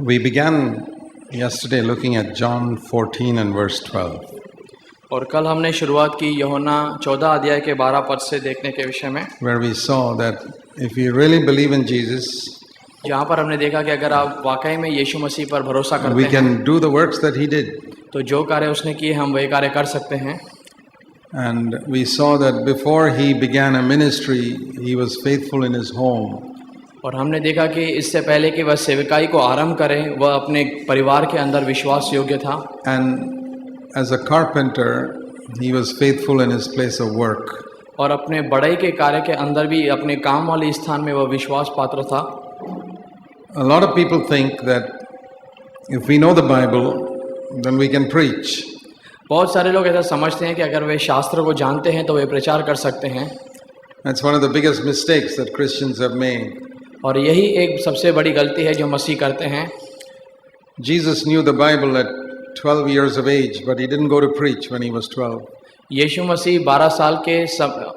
We began yesterday looking at John 14 and verse 12. और कल हमने शुरुआत की यूहन्ना 14 अध्याय के 12 पद से देखने के विषय में, Where we saw that if you really believe in Jesus, जहाँ पर हमने देखा कि अगर आप वाकई में यीशु मसीह पर भरोसा we करते हैं can do the works that he did. तो जो कार्य उसने किए हम वही कार्य कर सकते हैं। And we saw that before he began a ministry, he was faithful in his home. और हमने देखा कि इससे पहले कि वह सेवकाई को आरंभ करें, वह अपने परिवार के अंदर विश्वास योग्य था। And as a carpenter, he was faithful in his place of work. और अपने बढ़ई के कार्य के अंदर भी अपने काम वाले स्थान में वह विश्वास पात्र था। A lot of people think that if we know the Bible, then we can preach. बहुत सारे लोग ऐसा समझते हैं कि अगर वे शास्त्र को जानते हैं तो वे प्रचार कर सकते हैं। That's one of the biggest mistakes that Christians have made. और यही एक सबसे बड़ी गलती है जो मसीह करते हैं। Jesus knew the Bible at 12 years of age, but he didn't go to preach when he was 12. यीशु मसीह 12 साल के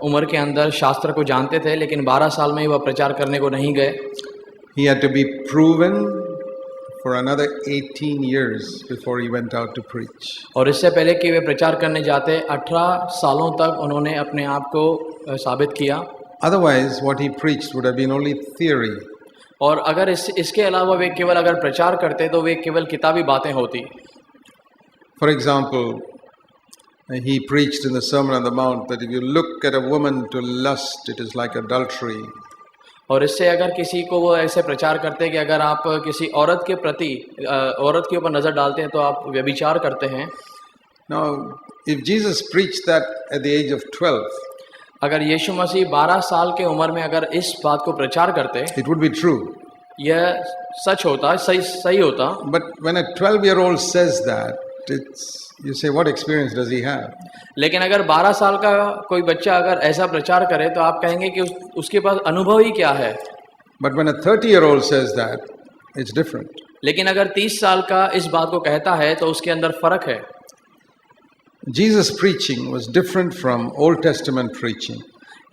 उम्र के अंदर शास्त्र को जानते थे, लेकिन 12 साल में ही वह प्रचार करने को नहीं गए। He had to be proven for another 18 years before he went out to preach. और इससे पहले कि वे प्रचार करने जाते 18 सालों तक उन्होंने अपने आप को साबित किया। Otherwise, what he preached would have been only theory. और अगर इसके अलावा वे केवल अगर प्रचार करते तो वे केवल किताबी बातें होती। For example, he preached in the Sermon on the Mount that if you look at a woman to lust, it is like adultery. और इससे अगर किसी को वो ऐसे प्रचार करते कि अगर आप किसी औरत के प्रति औरत के ऊपर नज़र डालते हैं तो आप व्यभिचार करते हैं। Now, if Jesus preached that at the age of 12, अगर यीशु मसीह 12 साल के उम्र में अगर इस बात को प्रचार करते, it would be true. यह सच होता, सही होता। But when a 12-year-old says that, you say, what experience does he have? लेकिन अगर 12 साल का कोई बच्चा अगर ऐसा प्रचार करे तो आप कहेंगे कि उसके पास अनुभव ही क्या है। But when a 30-year-old says that, it's different. लेकिन अगर 30 साल का इस बात को कहता है तो उसके अंदर फर्क है। Jesus' preaching was different from Old Testament preaching.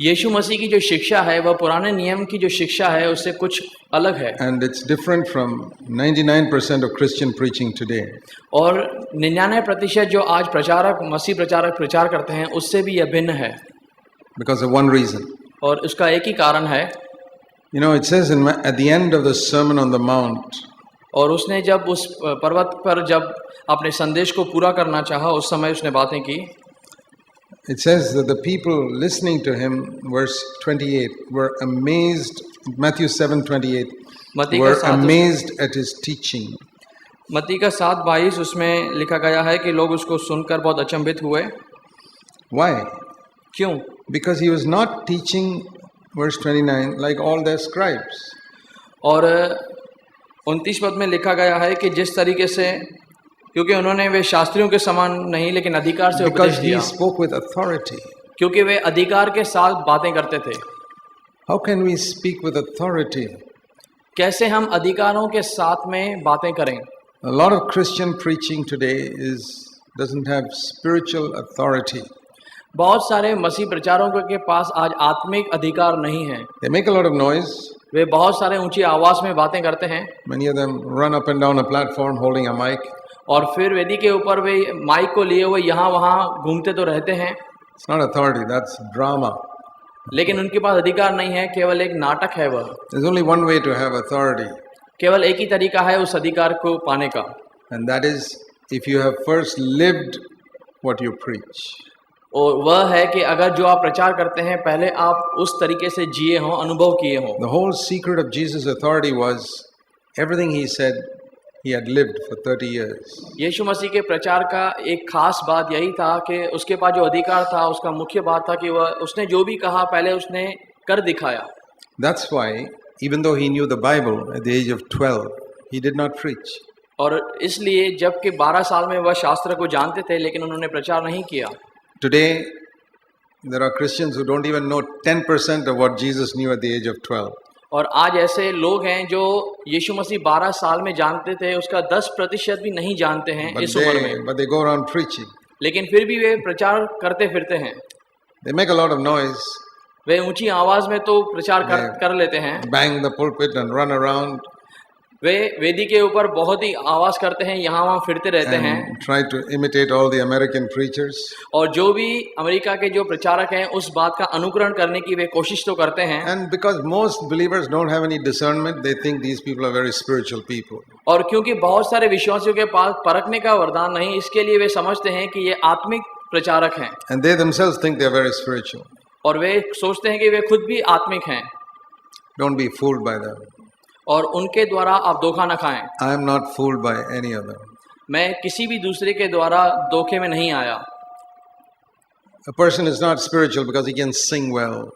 यीशु मसीह की जो शिक्षा है वह पुराने नियम की जो शिक्षा है उससे कुछ अलग है। And it's different from 99% of Christian preaching today. और 99% जो आज मसीह प्रचारक प्रचार करते हैं उससे भी यह भिन्न है। Because of one reason. और उसका एक ही कारण है। You know, it says at the end of the Sermon on the Mount, और उसने जब उस पर्वत पर जब अपने संदेश को पूरा करना चाहा उस समय उसने बातें की। It says that the people listening to him, verse 28, were amazed. Matthew 7:28, were amazed at his teaching. मत्ती का 7:22 उसमें लिखा गया है कि लोग उसको सुनकर बहुत अचंभित हुए। Why? क्यों? Because he was not teaching, verse 29, like all their scribes. और 29 पद में लिखा गया है कि जिस तरीके से, क्योंकि उन्होंने वे शास्त्रियों के समान नहीं लेकिन अधिकार से उपदेश दिया। Because he spoke with authority. क्योंकि वे अधिकार के साथ बातें करते थे। How can we speak with authority? कैसे हम अधिकारों के साथ में बातें करें? A lot of Christian preaching today doesn't have spiritual authority. बहुत सारे मसीह प्रचारकों के पास आज आत्मिक अधिकार नहीं है। They make a lot of noise. वे बहुत सारे ऊंची आवाज में बातें करते हैं। Many of them run up and down a platform holding a mic. और फिर वेदी के ऊपर वे माइक को लिए हुए यहाँ वहाँ घूमते तो रहते हैं। It's not authority, that's drama. लेकिन उनके पास अधिकार नहीं है, केवल एक नाटक है वह। There's only one way to have authority. केवल एक ही तरीका है उस अधिकार को पाने का। And that is if you have first lived what you preach. और वह है कि अगर जो आप प्रचार करते हैं पहले आप उस तरीके से जिए हों, अनुभव किए हों। The whole secret of Jesus' authority was everything he said he had lived for 30 years. यीशु मसीह के प्रचार का एक खास बात यही था कि उसके पास जो अधिकार था उसका मुख्य बात था कि वह उसने जो भी कहा पहले उसने कर दिखाया। That's why even though he knew the Bible at the age of 12, he did not preach. और इसलिए जबकि 12 साल में वह शास्त्र को जानते थे लेकिन उन्होंने प्रचार नहीं किया। Today there are Christians who don't even know 10% of what Jesus knew at the age of 12. और आज ऐसे लोग हैं जो यीशु मसीह 12 साल में जानते थे उसका 10% भी नहीं जानते हैं इस उम्र में। But they go around preaching. लेकिन फिर भी वे प्रचार करते फिरते हैं। They make a lot of noise. वे ऊंची आवाज में तो प्रचार कर लेते हैं, bang the pulpit and run around. वे वेदी के ऊपर बहुत ही आवाज करते हैं, यहाँ वहाँ फिरते रहते हैं and try to imitate all the American preachers. और जो भी अमेरिका के जो प्रचारक हैं उस बात का अनुकरण करने की वे कोशिश तो करते हैं। And because most believers don't have any discernment, they think these people are very spiritual people. और क्योंकि बहुत सारे विश्वासियों के पास परखने का वरदान नहीं, इसके लिए वे समझते हैं कि ये आत्मिक प्रचारक हैं And they themselves think they are very spiritual. और वे सोचते हैं कि वे खुद भी आत्मिक हैं Don't be fooled by them. और उनके द्वारा आप धोखा न खाएं। I am not fooled by any of them. मैं किसी भी दूसरे के द्वारा धोखे में नहीं आया। A person is not spiritual because he can sing well,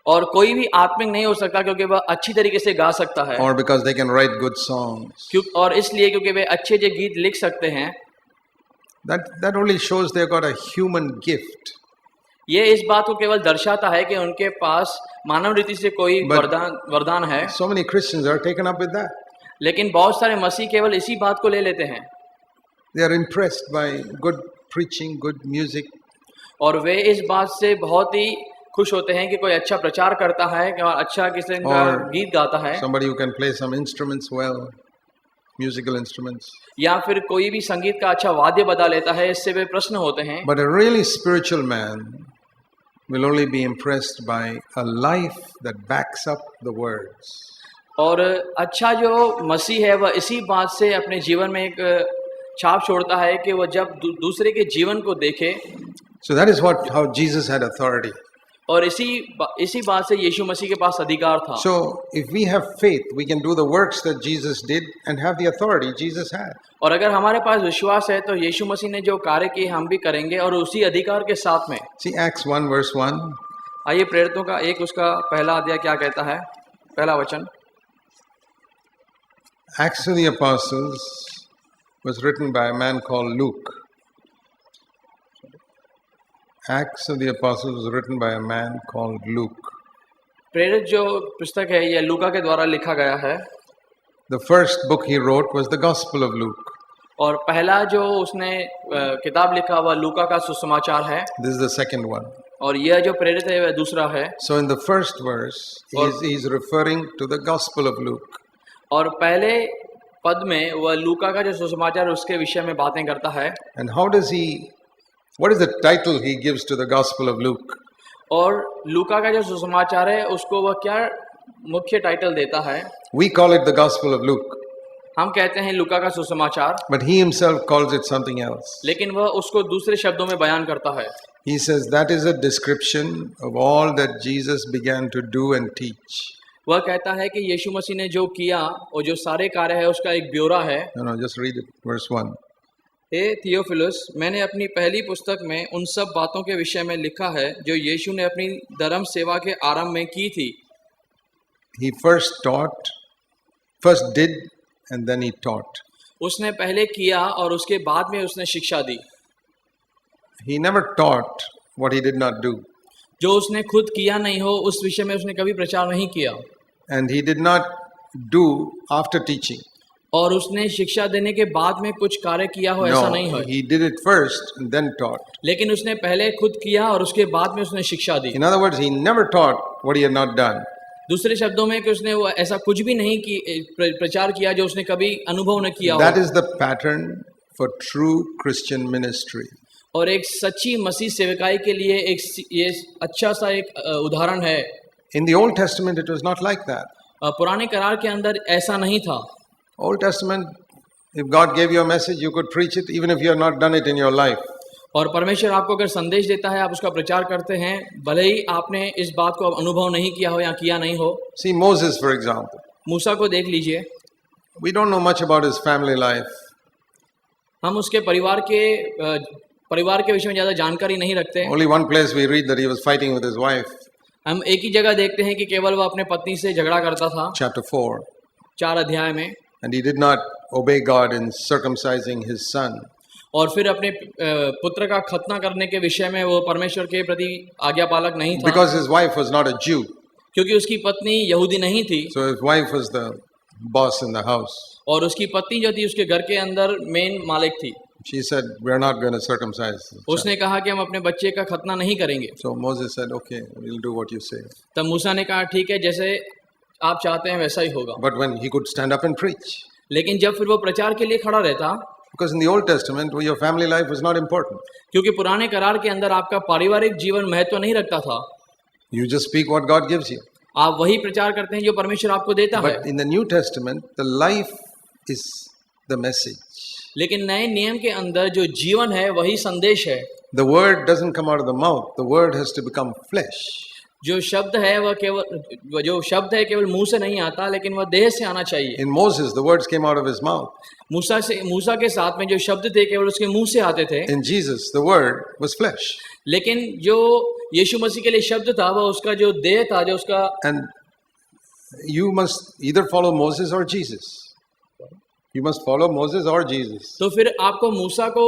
और कोई भी आत्मिक नहीं हो सकता क्योंकि वह अच्छी तरीके से गा सकता है or because they can write good songs. और इसलिए क्योंकि वे अच्छे जो गीत लिख सकते हैं। That only shows they've got a human gift. ये इस बात को केवल दर्शाता है कि उनके पास मानव रीति से कोई वरदान है। So many Christians are taken up with that. लेकिन बहुत सारे मसीह केवल इसी बात को ले लेते हैं। They are impressed by good preaching, good music. और वे इस बात से बहुत ही खुश होते हैं कि कोई अच्छा प्रचार करता है और अच्छा किसी का गीत गाता है। Somebody who can play some instruments well, musical instruments. या फिर कोई भी संगीत का अच्छा वाद्य बजा लेता है, इससे वे प्रश्न होते हैं। But a really spiritual man will only be impressed by a life that backs up the words. और अच्छा जो मसीह है वह इसी बात से अपने जीवन में एक छाप छोड़ता है कि वह जब दूसरे के जीवन को देखे। So that is how Jesus had authority. और इसी बात से यीशु मसीह के पास अधिकार था। So if we have faith, we can do the works that Jesus did and have the authority Jesus had. और अगर हमारे पास विश्वास है तो यीशु मसीह ने जो कार्य किए हम भी करेंगे और उसी अधिकार के साथ में। See Acts 1 verse 1. आइए प्रेरितों का एक उसका पहला अध्याय क्या कहता है, पहला वचन। Acts of the Apostles was written by a man called Luke. Acts of the Apostles was written by a man called Luke. प्रेरित जो पुस्तक है यह लूका के द्वारा लिखा गया है। The first book he wrote was the Gospel of Luke. और पहला जो उसने किताब लिखा वह लूका का सुसमाचार है। This is the second one. और यह जो प्रेरित है वह दूसरा है। So in the first verse, he is referring to the Gospel of Luke. और पहले पद में वह लूका का जो सुसमाचार उसके विषय में बातें करता है। And what is the title he gives to the Gospel of Luke? और लूका का जो सुसमाचार है उसको वह क्या मुख्य टाइटल देता है? We call it the Gospel of Luke. हम कहते हैं लूका का सुसमाचार। But he himself calls it something else. लेकिन वह उसको दूसरे शब्दों में बयान करता है। He says that is a description of all that Jesus began to do and teach. वह कहता है कि यीशु मसीह ने जो किया और जो सारे कार्य है उसका एक ब्यौरा है। No, just read it, verse 1. Hey Theophilus, मैंने अपनी पहली पुस्तक में उन सब बातों के विषय में लिखा है जो यीशु ने अपनी धर्म सेवा के आरंभ में की थी। He first did and then he taught. उसने पहले किया और उसके बाद में उसने शिक्षा दी। He never taught what he did not do. जो उसने खुद किया नहीं हो उस विषय में उसने कभी प्रचार नहीं किया। And he did not do after teaching. और उसने शिक्षा देने के बाद में कुछ कार्य किया हो ऐसा नहीं है। He did it first and then taught. लेकिन उसने पहले खुद किया और उसके बाद में उसने शिक्षा दी। In other words, he never taught what he had not done. दूसरे शब्दों में कि उसने वो ऐसा कुछ भी नहीं की प्रचार किया जो उसने कभी अनुभव न किया हो। That is the pattern for true Christian ministry. और एक सच्ची मसीह सेवकाई के लिए ये अच्छा सा एक उदाहरण है। In the Old Testament it was not like that. पुराने करार के अंदर ऐसा नहीं था। Old Testament, if God gave you a message, you could preach it even if you have not done it in your life. और परमेश्वर आपको अगर संदेश देता है आप उसका प्रचार करते हैं भले ही आपने इस बात को अनुभव नहीं किया हो या किया नहीं हो। See Moses for example. मूसा को देख लीजिए। We don't know much about his family life. हम उसके परिवार के विषय में ज्यादा जानकारी नहीं रखते। Only one place we read that he was fighting with his wife. हम एक ही जगह देखते हैं कि केवल वह अपने पत्नी से झगड़ा करता था। Chapter 4. 4 अध्याय में। And he did not obey God in circumcising his son. और फिर अपने पुत्र का खतना करने के विषय में वो परमेश्वर के प्रति आज्ञापालक नहीं था। Because his wife was not a Jew. क्योंकि उसकी पत्नी यहूदी नहीं थी। So his wife was the boss in the house. और उसकी पत्नी जो थी उसके घर के अंदर मेन मालिक थी। She said, "We are not going to circumcise." उसने कहा कि हम अपने बच्चे का खतना नहीं करेंगे। So Moses said, "Okay, we'll do what you say." तब मूसा ने कहा ठीक है जैसे आप चाहते हैं वैसा ही होगा। But when he could stand up and preach, लेकिन जब फिर वो प्रचार के लिए खड़ा रहता, because in the Old Testament your family life was not important. क्योंकि पुराने करार के अंदर आपका पारिवारिक जीवन महत्व नहीं रखता था। You just speak what God gives you. आप वही प्रचार करते हैं जो परमेश्वर आपको देता है। But in the New Testament, the life is the message. लेकिन नए नियम के अंदर जो जीवन है वही संदेश है। The word doesn't come out of the mouth. The word has to become flesh. जो शब्द है केवल केवल मुंह से नहीं आता, लेकिन वह देह से आना चाहिए। In Moses, the words came out of his mouth. मूसा के साथ में जो शब्द थे केवल उसके मुंह से आते थे। In Jesus, the word was flesh. लेकिन जो यीशु मसीह के लिए शब्द था वह उसका जो देह था, जो उसका। And you must either follow Moses or Jesus. You must follow Moses or Jesus. तो फिर आपको मूसा को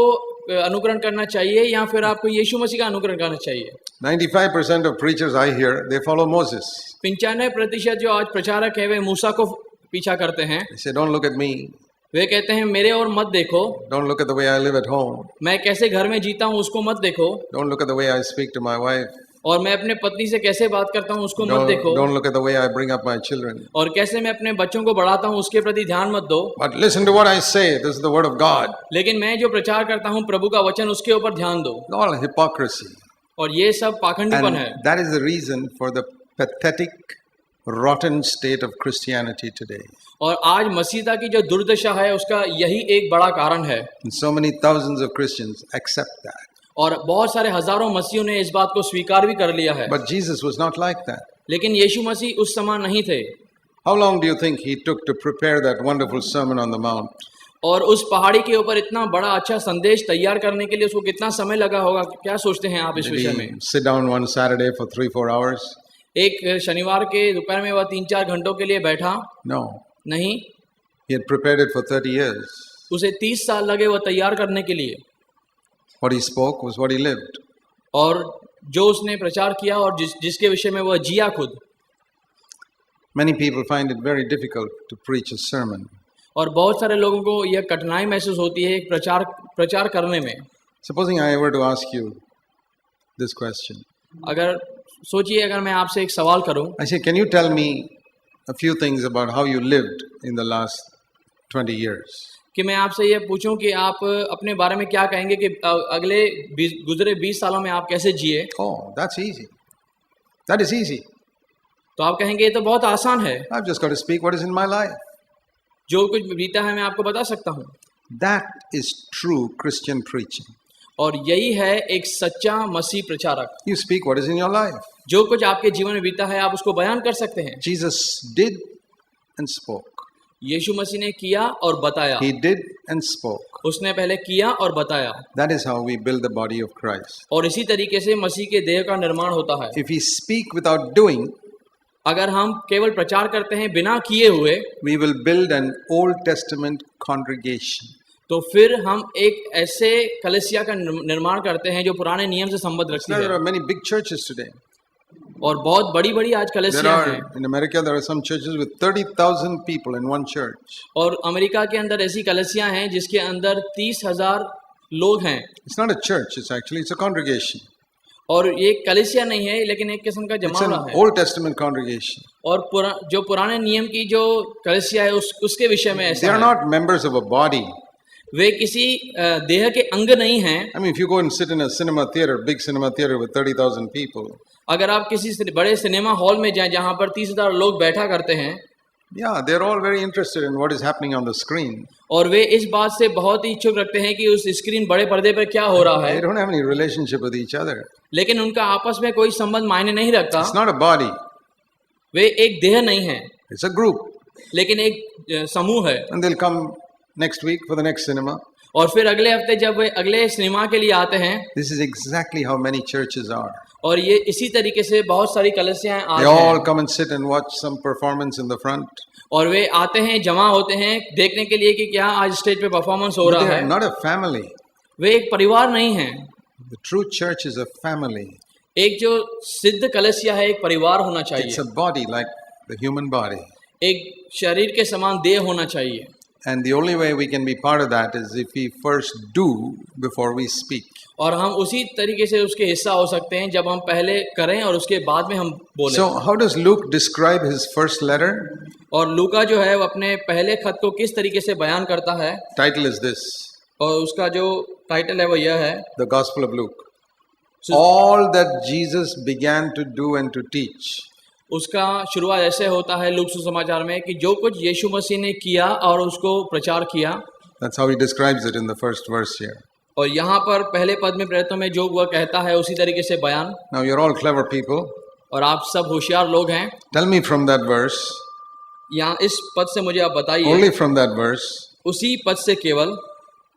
अनुकरण करना चाहिए या फिर आपको यीशु मसीह का अनुकरण करना चाहिए। 95% of preachers I hear, they follow Moses. 95% जो आज प्रचारक है वे मूसा को पीछा करते हैं। They say, don't look at me. वे कहते हैं मेरे और मत देखो। Don't look at the way I live at home. मैं कैसे घर में जीता हूँ उसको मत देखो। Don't look at the way I speak to my wife. और मैं अपने पत्नी से कैसे बात करता हूँ उसको मत देखो। Don't look at the way I bring up my children. और कैसे मैं अपने बच्चों को बढ़ाता हूँ उसके प्रति ध्यान मत दो। But listen to what I say. This is the word of God. लेकिन मैं जो प्रचार करता हूँ प्रभु का वचन, उसके ऊपर ध्यान दो। All hypocrisy. और ये सब पाखंडीपन है। And that is the reason for the pathetic, rotten state of Christianity today. और आज मसीहता की जो दुर्दशा है उसका यही एक बड़ा कारण है। And so many thousands of Christians accept that. और बहुत सारे हजारों मसीहियों ने इस बात को स्वीकार भी कर लिया है। But Jesus was not like that. लेकिन यीशु मसीह उस समान नहीं थे। How long do you think he took to prepare that wonderful sermon on the mount? और उस पहाड़ी के ऊपर इतना बड़ा अच्छा संदेश तैयार करने के लिए उसको कितना समय लगा होगा, क्या सोचते हैं आप इस विषय में? Sit down one Saturday for 3-4 hours? एक शनिवार के दोपहर में वह 3-4 घंटों के लिए बैठा? No. नहीं। He had prepared it for 30 years. उसे 30 साल लगे वह तैयार करने के लिए। What he spoke was what he lived. और जो उसने प्रचार किया और जिसके विषय में वह जिया खुद। Many people find it very difficult to preach a sermon. और बहुत सारे लोगों को यह कठिनाई महसूस होती है प्रचार करने में। Supposing I were to ask you this question. अगर सोचिए, अगर मैं आपसे एक सवाल करूं। I say, can you tell me a few things about how you lived in the last 20 years? कि मैं आपसे ये पूछूं कि आप अपने बारे में क्या कहेंगे कि अगले गुजरे 20 सालों में आप कैसे जिए? Oh, that's easy. That is easy. तो आप कहेंगे ये तो बहुत आसान है। I've just got to speak what is in my life. जो कुछ बीता है मैं आपको बता सकता हूँ। That is true Christian preaching. और यही है एक सच्चा मसीह प्रचारक। You speak what is in your life. जो कुछ आपके जीवन में बीता है आप उसको बयान कर सकते हैं। Jesus did and spoke. यीशु मसीह ने किया और बताया। He did and spoke. उसने पहले किया और बताया। That is how we build the body of Christ. और इसी तरीके से मसीह के देह का निर्माण होता है। If we speak without doing, अगर हम केवल प्रचार करते हैं बिना किए हुए, we will build an Old Testament congregation. तो फिर हम एक ऐसे कलीसिया का निर्माण करते हैं जो पुराने नियम से संबंध रखती है। There are many big churches today. और बहुत बड़ी-बड़ी आज कलीसिया हैं। In America there are some churches with 30,000 people in one church. और अमेरिका के अंदर ऐसी कलीसिया हैं जिसके अंदर 30,000 लोग हैं। It's not a church, it's a congregation. और ये कलीसिया नहीं है लेकिन एक किस्म का जमावड़ा है। It's an Old Testament congregation. और जो पुराने नियम की जो कलीसिया है उसके विषय में ऐसा They है। are not members of a body. वे किसी देह के अंग नहीं हैं। I mean, if you go and sit in a cinema theater, big cinema theater with 30,000 people. अगर आप किसी बड़े सिनेमा हॉल में जाएं जहां पर 30,000 लोग बैठा करते हैं, Yeah, they're all very interested in what is happening on the screen. और वे इस बात से बहुत ही इच्छुक रखते हैं कि उस स्क्रीन बड़े पर्दे पर क्या हो रहा है। They don't have any relationship with each other. लेकिन उनका आपस में कोई संबंध मायने नहीं रखता। It's not a body. वे एक देह नहीं है। It's a group. लेकिन एक समूह है। And they'll come next week for the next cinema. और फिर अगले हफ्ते जब वे अगले सिनेमा के लिए आते हैं। This is exactly how many churches are. और ये इसी तरीके से बहुत सारी कलीसियाएं आज They हैं। all come and sit and watch some performance in the front. और वे आते हैं, जमा होते हैं देखने के लिए कि क्या आज स्टेज पे परफॉर्मेंस हो रहा They है। are not a family. वे एक परिवार नहीं है। The true church is a family. एक जो सिद्ध कलीसिया है एक परिवार होना चाहिए। It's a body like the human body. एक शरीर के समान देह होना चाहिए। And the only way we can be part of that is if we first do before we speak. और हम उसी तरीके से उसके हिस्सा हो सकते हैं जब हम पहले करें और उसके बाद में हम बोलें। So how does Luke describe his first letter? और लूका जो है वो अपने पहले खत को किस तरीके से बयान करता है? Title is this. और उसका जो टाइटल है वो यह है, The Gospel of Luke. All that Jesus began to do and to teach. उसका शुरुआत ऐसे होता है लूक सुसमाचार में कि जो कुछ यीशु मसीह ने किया और उसको प्रचार किया। That's how he describes it in the first verse here. और यहाँ पर पहले पद में प्रेरितों में जो वह कहता है उसी तरीके से बयान। Now you're all clever people. और आप सब होशियार लोग हैं। Tell me from that verse. यहाँ इस पद से मुझे आप बताइए। Only from that verse. उसी पद से केवल।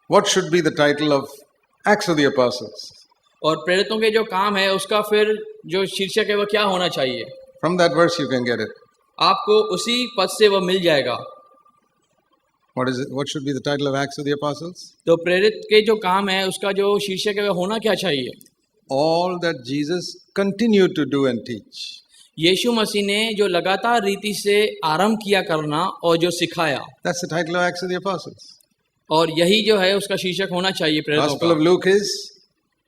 What should be the title of Acts of the Apostles? और प्रेरितों के जो काम है उसका फिर जो शीर्षक है वह क्या होना चाहिए? From that verse you can get it. आपको उसी पद से वह मिल जाएगा। What is it? What should be the title of Acts of the Apostles? तो प्रेरित के जो काम है उसका जो शीर्षक है वह होना क्या चाहिए? All that Jesus continued to do and teach. यीशु मसीह ने जो लगातार रीति से आरंभ किया करना और जो सिखाया। That's the title of Acts of the Apostles. और यही जो है उसका शीर्षक होना चाहिए प्रेरितों Gospel of Luke is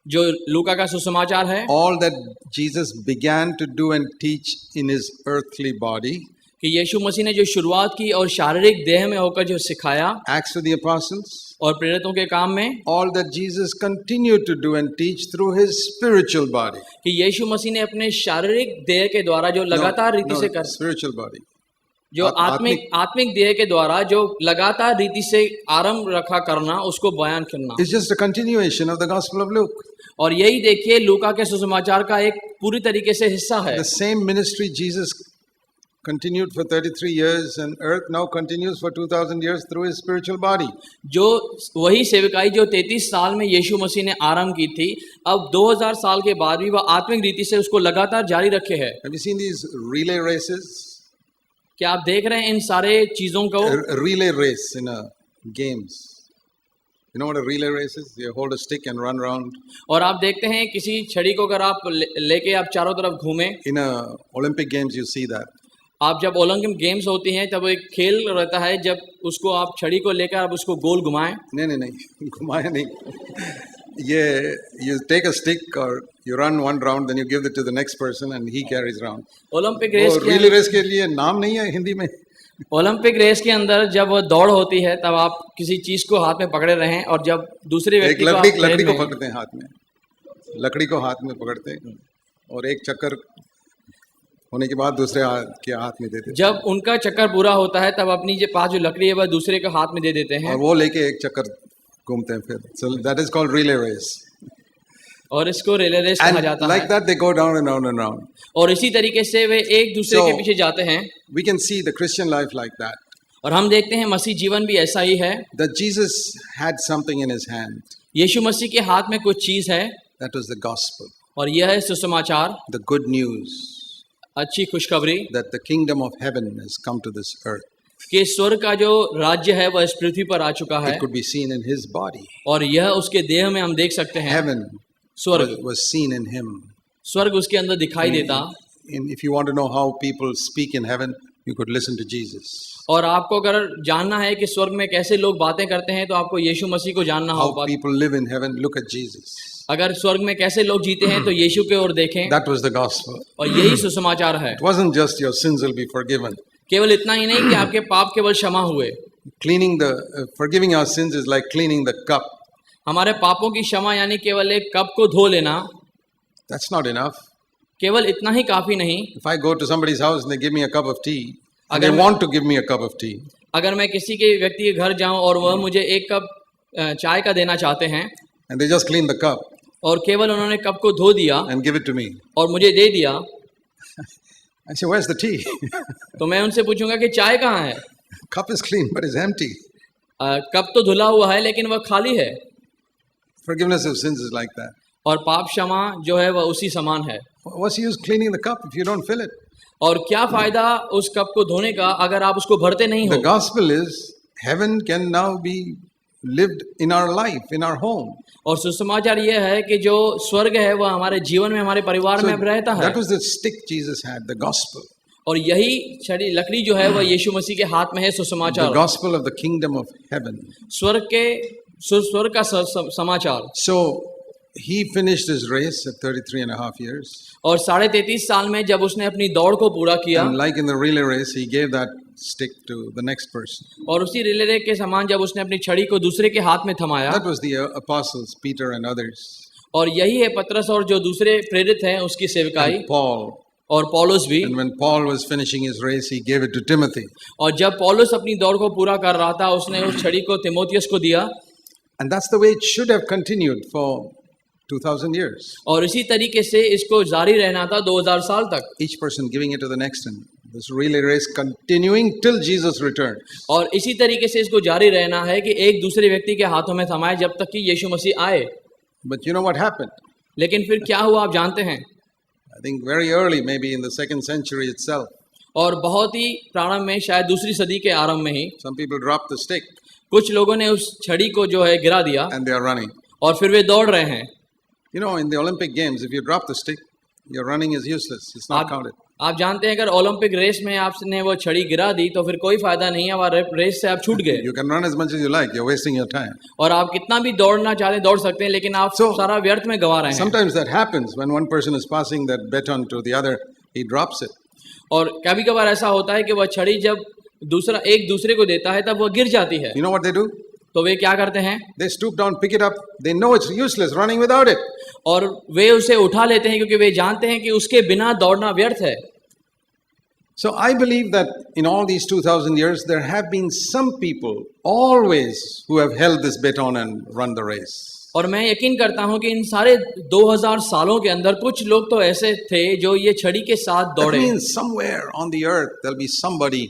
जो लूका का सुसमाचार है। all that Jesus began to do and teach in his earthly body. कि यीशु मसीह ने जो शुरुआत की और शारीरिक देह में होकर जो सिखाया। Acts of the Apostles. और प्रेरितों के काम में all that Jesus continued to do and teach through his spiritual body. कि यीशु मसीह ने अपने शारीरिक देह के द्वारा जो लगातार रीति से कर spiritual body. जो आत्मिक देह के द्वारा जो लगातार रीति से आरंभ रखा करना उसको बयान करना। It's just a continuation of the Gospel of Luke. और यही देखिए लूका के सुसमाचार का एक पूरी तरीके से हिस्सा है। The same ministry Jesus continued for 33 years and earth now continues for 2000 years through his spiritual body. जो वही सेवकाई जो 33 साल में यीशु मसीह ने आरंभ की थी अब 2000 साल के बाद भी वह आत्मिक रीति से उसको लगातार जारी रखे है। Have you seen these relay races? क्या आप देख रहे हैं इन सारे चीजों को? Relay race in a games. You know what a relay race is? You hold a stick and run around. और आप देखते हैं किसी छड़ी को अगर आप लेके आप चारों तरफ घूमें। In a Olympic games you see that. आप जब ओलंपिक गेम्स होती हैं तब एक खेल रहता है जब उसको आप छड़ी को लेकर आप उसको गोल घुमाएं। नहीं घुमाएं नहीं। ये you take a stick or you run one round then you give it to the next person and he carries round. Olympic race के रिले रेस के लिए नाम नहीं है हिंदी में। ओलंपिक रेस के अंदर जब वो दौड़ होती है तब आप किसी चीज को हाथ में पकड़े रहें और जब दूसरे व्यक्ति को लकड़ी को पकड़ते हैं हाथ में, लकड़ी को हाथ में पकड़ते हैं और एक चक्कर होने के बाद दूसरे के हाथ में देते हैं। जब उनका चक्कर पूरा होता है तब अपनी जो पास जो लकड़ी है वह दूसरे के हाथ में दे देते हैं और वो लेके एक चक्कर घूमते हैं फिर। So that is called relay race. और इसको रिले रेस कहा जाता है। Like that they go down and round and round. और इसी तरीके से वे एक दूसरे के पीछे जाते हैं। We can see the Christian life like that. और हम देखते हैं मसीह जीवन भी ऐसा ही है। That Jesus had something in his hand. यीशु मसीह के हाथ में कुछ चीज है। That was the gospel. और यह है सुसमाचार। The good news. अच्छी खुशखबरी। That the kingdom of heaven has come to this earth. कि स्वर्ग का जो राज्य है वह इस पृथ्वी पर आ चुका है। It could be seen in his body. और यह उसके देह में हम देख सकते हैं। Heaven स्वर्ग was seen in him. स्वर्ग उसके अंदर दिखाई देता। If you want to know how people speak in heaven, you could listen to Jesus. और आपको अगर जानना है कि स्वर्ग में कैसे लोग बातें करते हैं तो आपको यीशु मसीह को जानना होगा। How people live in heaven, look at Jesus. अगर स्वर्ग में कैसे लोग जीते हैं तो यीशु की ओर देखें। That was the gospel. और यही सुसमाचार है। It wasn't just your sins will be forgiven. केवल इतना ही नहीं कि आपके पाप केवल क्षमा हुए। Forgiving our sins is like cleaning the cup. हमारे पापों की क्षमा यानी केवल एक कप को धो लेना। That's not enough. केवल इतना ही काफी नहीं। If I go to somebody's house and they give me a cup of tea, and they want to give me a cup of tea. अगर मैं किसी के व्यक्ति के घर जाऊं और वह मुझे एक कप चाय का देना चाहते हैं। And they just clean the cup. और केवल उन्होंने कप को धो दिया। And give it to me. और मुझे दे दिया। I say, where's the tea? तो मैं उनसे पूछूंगा कि चाय कहाँ है? Cup is clean, but it's empty. Cup तो धुला हुआ है लेकिन वह खाली है। Forgiveness of sins is like that. और पाप क्षमा जो है वह उसी समान है। What's the use cleaning the cup if you don't fill it? और क्या फायदा उस कप को धोने का अगर आप उसको भरते नहीं हो? The gospel is heaven can now be lived in our life, in our home. और सुसमाचार यह है कि जो स्वर्ग है वह हमारे जीवन में हमारे परिवार में अब रहता है। That was the stick Jesus had, the gospel. और यही छड़ी लकड़ी जो है वह यीशु मसीह के हाथ में है The सुसमाचार, gospel of the kingdom of heaven. स्वर्ग का समाचार। So he finished his race at 33.5 years. और 33.5 साल में जब उसने अपनी दौड़ को पूरा किया, And like in the relay race, he gave that stick to the next person. और उसी रिले रेस के समान जब उसने अपनी छड़ी को दूसरे के हाथ में थमाया, That was the apostles, Peter and others. और यही है पतरस और जो दूसरे प्रेरित हैं उसकी सेवकाई, And Paul. और पौलुस भी। And when Paul was finishing his race, he gave it to Timothy. और जब पौलुस अपनी दौड़ को पूरा कर रहा था, उसने उस छड़ी को तीमुथियुस को दिया। And that's the way it should have continued for 2000 years. और इसी तरीके से इसको जारी रहना था 2000 साल तक। Each person giving it to the next, and this relay race continuing till Jesus returns. और इसी तरीके से इसको जारी रहना है कि एक दूसरे व्यक्ति के हाथों में थमाए जब तक कि यीशु मसीह आए। But you know what happened? लेकिन फिर क्या हुआ आप जानते हैं? I think very early, maybe in the 2nd century itself, और बहुत ही प्रारंभ में, शायद दूसरी सदी के आरंभ में ही some people dropped the stick कुछ लोगों ने उस छड़ी को जो है गिरा दिया, and they are running. और फिर वे दौड़ रहे हैं। You know, in the Olympic Games, if you drop the stick, your running is useless. It's not counted. आप जानते हैं अगर ओलंपिक रेस में आपने वो छड़ी गिरा दी तो फिर कोई फायदा नहीं है, और रेस से आप छूट गए। You can run as much as you like. You're wasting your time. और आप कितना भी दौड़ना चाहते दौड़ सकते हैं, लेकिन आप सारा व्यर्थ में गवा रहे हैं। Sometimes that happens when one person is passing that baton to the other, he drops it. और कभी-कभार ऐसा होता है कि वह छड़ी जब दूसरा एक दूसरे को देता है तब वह गिर जाती है। You know what they do? तो वे क्या करते हैं? They stoop down, pick it up. They know it's useless running without it. और वे उसे उठा लेते हैं क्योंकि वे जानते हैं कि उसके बिना दौड़ना व्यर्थ है। So I believe that in all these 2000 years, there have been some people always who have held this baton and run the race. और मैं यकीन करता हूं कि इन सारे 2000 सालों के अंदर कुछ लोग तो ऐसे थे जो ये छड़ी के साथ That दौड़े। means somewhere on the earth there'll be somebody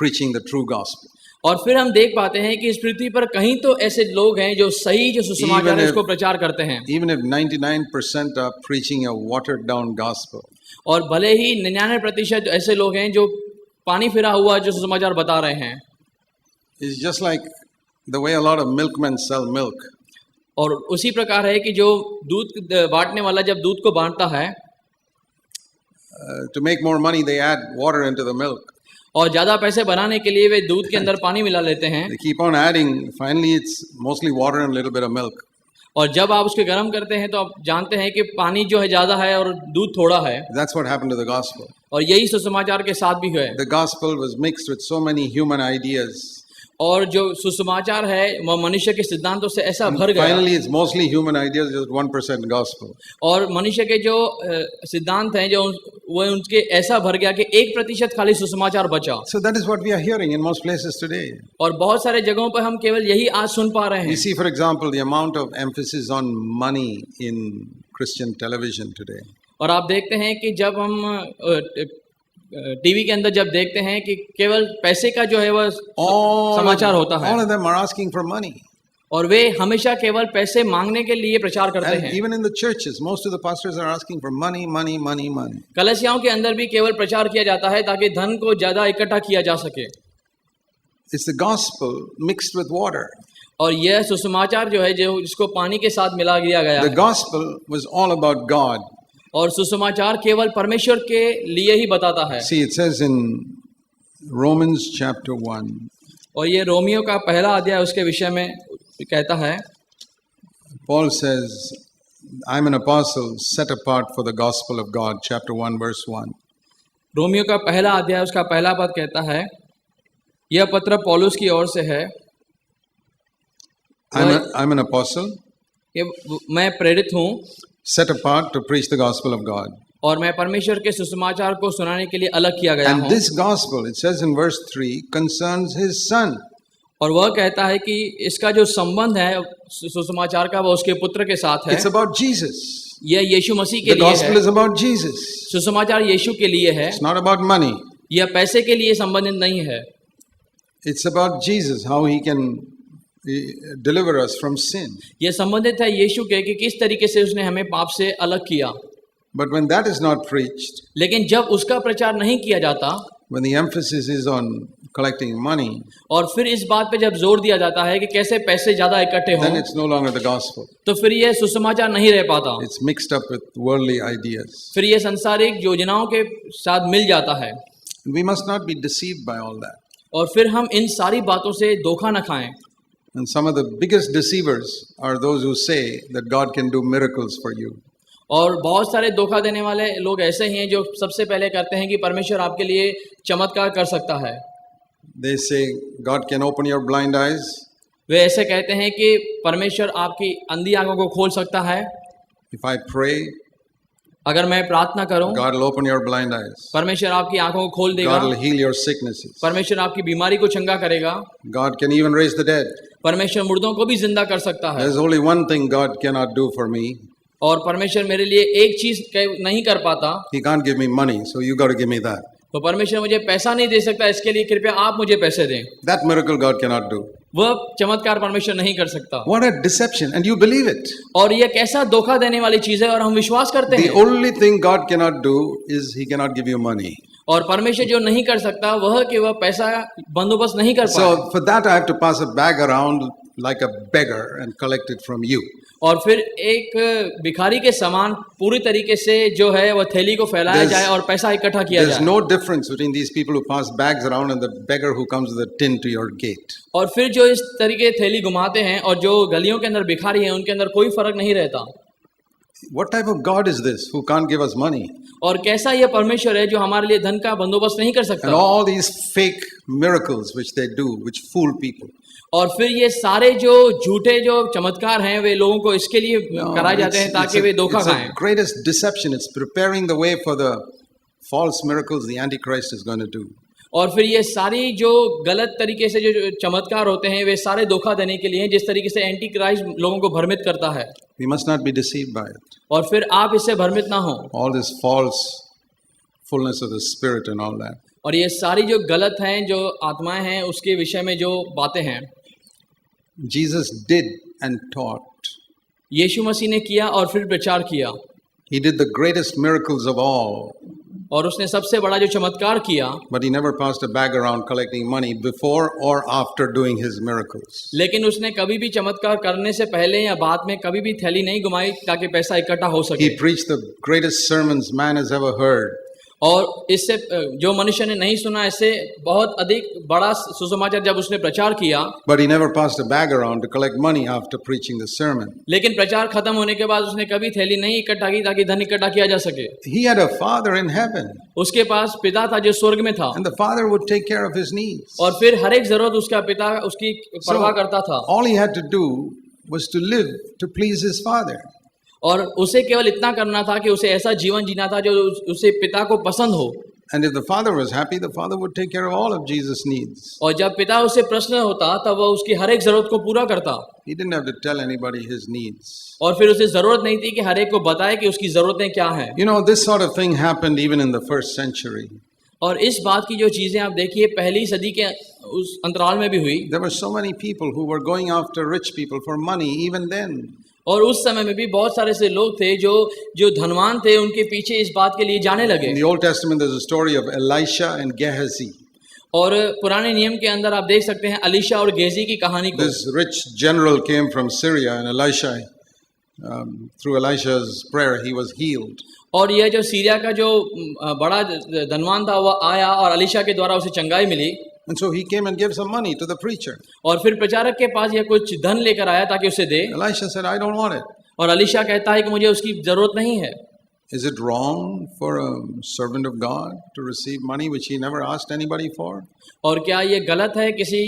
preaching the true gospel. और फिर हम देख पाते हैं कि इस पृथ्वी पर कहीं तो ऐसे लोग हैं जो सही जो सुसमाचार है उसको प्रचार करते हैं। Even if 99% are preaching a watered down gospel. और भले ही 99% ऐसे लोग हैं जो पानी फिरा हुआ जो सुसमाचार बता रहे हैं। It's just like the way a lot of milkmen sell milk. और उसी प्रकार है कि जो दूध बांटने वाला जब दूध को बांटता है, To make more money, they add water into the milk. और ज्यादा पैसे बनाने के लिए वे दूध के अंदर पानी मिला लेते हैं। They keep on adding. Finally, it's mostly water and a little bit of milk. और जब आप उसके गर्म करते हैं तो आप जानते हैं कि पानी जो है ज्यादा है और दूध थोड़ा है। That's what happened to the gospel. और यही सुसमाचार के साथ भी है। The gospel was mixed with so many human ideas. और जो सुसमाचार है वह मनुष्य के सिद्धांतों से ऐसा भर गया। Finally, it's mostly human ideas, just 1% gospel. और मनुष्य के जो सिद्धांत हैं जो वो उनके ऐसा भर गया कि 1% खाली सुसमाचार बचा। So that is what we are hearing in most places today. और बहुत सारे जगहों पर हम केवल यही आज सुन पा रहे You हैं। see, for example, the amount of emphasis on money in Christian television today. और आप देखते हैं कि जब हम टीवी के अंदर जब देखते हैं कि केवल पैसे का जो है वह समाचार होता है। All of them are asking for money. और वे हमेशा केवल पैसे मांगने के लिए प्रचार करते And हैं। even in the churches, most of the pastors are asking for money, money, money, money. कलीसियाओं के अंदर भी केवल प्रचार किया जाता है ताकि धन को ज्यादा इकट्ठा किया जा सके। It's the gospel mixed with water. और यह सुसमाचार जो है जो जिसको पानी के साथ मिला दिया गया The है। gospel was all about God. और सुसमाचार केवल परमेश्वर के लिए ही बताता है। See, it says in Romans chapter 1. और ये रोमियो का पहला अध्याय उसके विषय में कहता है। Paul says, I'm an apostle set apart for the gospel of God, chapter 1, verse 1. Romeo का पहला अध्याय उसका पहला पद कहता है, यह पत्र पौलुस की ओर से है। I'm an apostle कि मैं प्रेरित हूँ set apart to preach the gospel of God. और मैं परमेश्वर के सुसमाचार को सुनाने के लिए अलग किया गया हूँ। And this gospel, it says in verse 3, concerns his son. और वह कहता है कि इसका जो संबंध है सुसमाचार का वो उसके पुत्र के साथ है। It's about Jesus. यह यीशु मसीह के The लिए gospel है। is about Jesus. सुसमाचार यीशु के लिए है। It's not about money. यह पैसे के लिए संबंधित नहीं है। It's about Jesus, how he can deliver us from sin. यह संबंधित है यीशु के कि किस तरीके से उसने हमें पाप से अलग किया। But when that is not preached, लेकिन जब उसका प्रचार नहीं किया जाता, when the emphasis is on collecting money, और फिर इस बात पे जब जोर दिया जाता है कि कैसे पैसे ज्यादा इकट्ठे then हों, it's no longer the gospel. तो फिर यह सुसमाचार नहीं रह पाता। It's mixed up with worldly ideas. फिर यह संसारिक योजनाओं के साथ मिल जाता है। We must not be deceived by all that. और फिर हम इन सारी बातों से धोखा न खाएं. And some of the biggest deceivers are those who say that God can do miracles for you. और बहुत सारे धोखा देने वाले लोग ऐसे ही हैं जो सबसे पहले कहते हैं कि परमेश्वर आपके लिए चमत्कार कर सकता है. They say God can open your blind eyes. वे ऐसे कहते हैं कि परमेश्वर आपकी अंधी आंखों को खोल सकता है. If I pray, अगर मैं प्रार्थना करूं, God will open your blind eyes. परमेश्वर आपकी आंखों को खोल देगा. God will heal your sicknesses. परमेश्वर आपकी बीमारी को चंगा करेगा. God can even raise the dead. परमेश्वर मुर्दों को भी जिंदा कर सकता है. There's only one thing God cannot do for me. और परमेश्वर मेरे लिए एक चीज नहीं कर पाता. He can't give me money, so you got to give me that. तो परमेश्वर मुझे पैसा नहीं दे सकता, इसके लिए कृपया आप मुझे पैसे दें. That miracle God cannot do. वह चमत्कार परमेश्वर नहीं कर सकता. What a deception, and you believe it. और यह कैसा धोखा देने वाली चीज है और हम विश्वास करते The हैं. only thing God cannot do is He cannot give you money. और परमेश्वर जो नहीं कर सकता वह कि वह पैसा बंदोबस्त नहीं कर पाए. So for that I have to pass a bag around like a beggar and collect it from you. और फिर एक भिखारी के समान पूरी तरीके से जो है वह थैली को फैलाया जाए और पैसा इकट्ठा किया There's जाए. no difference between these people who pass bags around and the beggar who comes with a tin to your gate. और फिर जो इस तरीके थैली घुमाते हैं और जो गलियों के अंदर भिखारी हैं उनके अंदर कोई फर्क नहीं रहता. What type of God is this who can't give us money? और कैसा यह परमेश्वर है जो हमारे लिए धन का बंदोबस्त नहीं कर And सकता. all these fake miracles which they do, which fool people. और फिर ये सारे जो झूठे जो चमत्कार हैं वे लोगों को इसके लिए कराए जाते हैं ताकि वे धोखा खाएं. It's the greatest deception. It's preparing the way for the false miracles the Antichrist is going to do. और फिर ये सारी जो गलत तरीके से जो चमत्कार होते हैं वे सारे धोखा देने के लिए हैं जिस तरीके से एंटी क्राइस्ट लोगों को भ्रमित करता है. We must not be deceived by it. और फिर आप इससे भ्रमित ना हो. All this false fullness of the Spirit and all that. और ये सारी जो गलत हैं जो आत्माएं हैं उसके विषय में जो बातें हैं. Jesus did and taught. यीशु मसीह ने किया और फिर प्रचार किया. He did the greatest miracles of all. और उसने सबसे बड़ा जो चमत्कार किया. But he never passed a bag around collecting money before or after doing his miracles. लेकिन उसने कभी भी चमत्कार करने से पहले या बाद में कभी भी थैली नहीं घुमाई ताकि पैसा इकट्ठा हो सके. He preached the greatest sermons man has ever heard. और इससे जो मनुष्य ने नहीं सुना इससे बहुत अधिक बड़ा सुसमाचार जब उसने प्रचार किया. But he never passed a bag around to collect money after preaching the sermon. लेकिन प्रचार खत्म होने के बाद उसने कभी थैली नहीं इकट्ठा की ताकि धन इकट्ठा किया जा सके. He had a father in heaven. उसके पास पिता था जो स्वर्ग में था. And the father would take care of his needs. और फिर हर एक जरूरत उसका पिता उसकी परवाह करता था. All he had to do was to live to please his father. और उसे केवल इतना करना था कि उसे ऐसा जीवन जीना था जो उसे पिता को पसंद हो. And if the father was happy, the father would take care of all of Jesus' needs. और जब पिता उसे प्रश्न होता तब वह उसकी हर एक जरूरत को पूरा करता. He didn't have to tell anybody his needs. और फिर उसे जरूरत नहीं थी कि हर एक को बताए कि उसकी जरूरतें क्या हैं. You know, this sort of thing happened even in the first century. और इस बात की जो चीजें आप देखिए पहली सदी के उस अंतराल में भी हुई. There were so many people who were going after rich people for money even then. और उस समय में भी बहुत सारे से लोग थे जो धनवान थे उनके पीछे इस बात के लिए जाने लगे. In the Old Testament there's a story of Elisha and Gehazi. और पुराने नियम के अंदर आप देख सकते हैं अलीशा और गेजी की कहानी को. This rich general came from Syria and Elisha, through Elisha's prayer, he was healed. और यह जो सीरिया का जो बड़ा धनवान था वह आया और अलीशा के द्वारा उसे चंगाई मिली. And so he came and gave some money to the preacher. और फिर प्रचारक के पास यह कुछ धन लेकर आया ताकि उसे दे. Elisha said, I don't want it. और अलीशा कहता है कि मुझे उसकी जरूरत नहीं है. Is it wrong for a servant of God to receive money which he never asked anybody for? और क्या ये गलत है किसी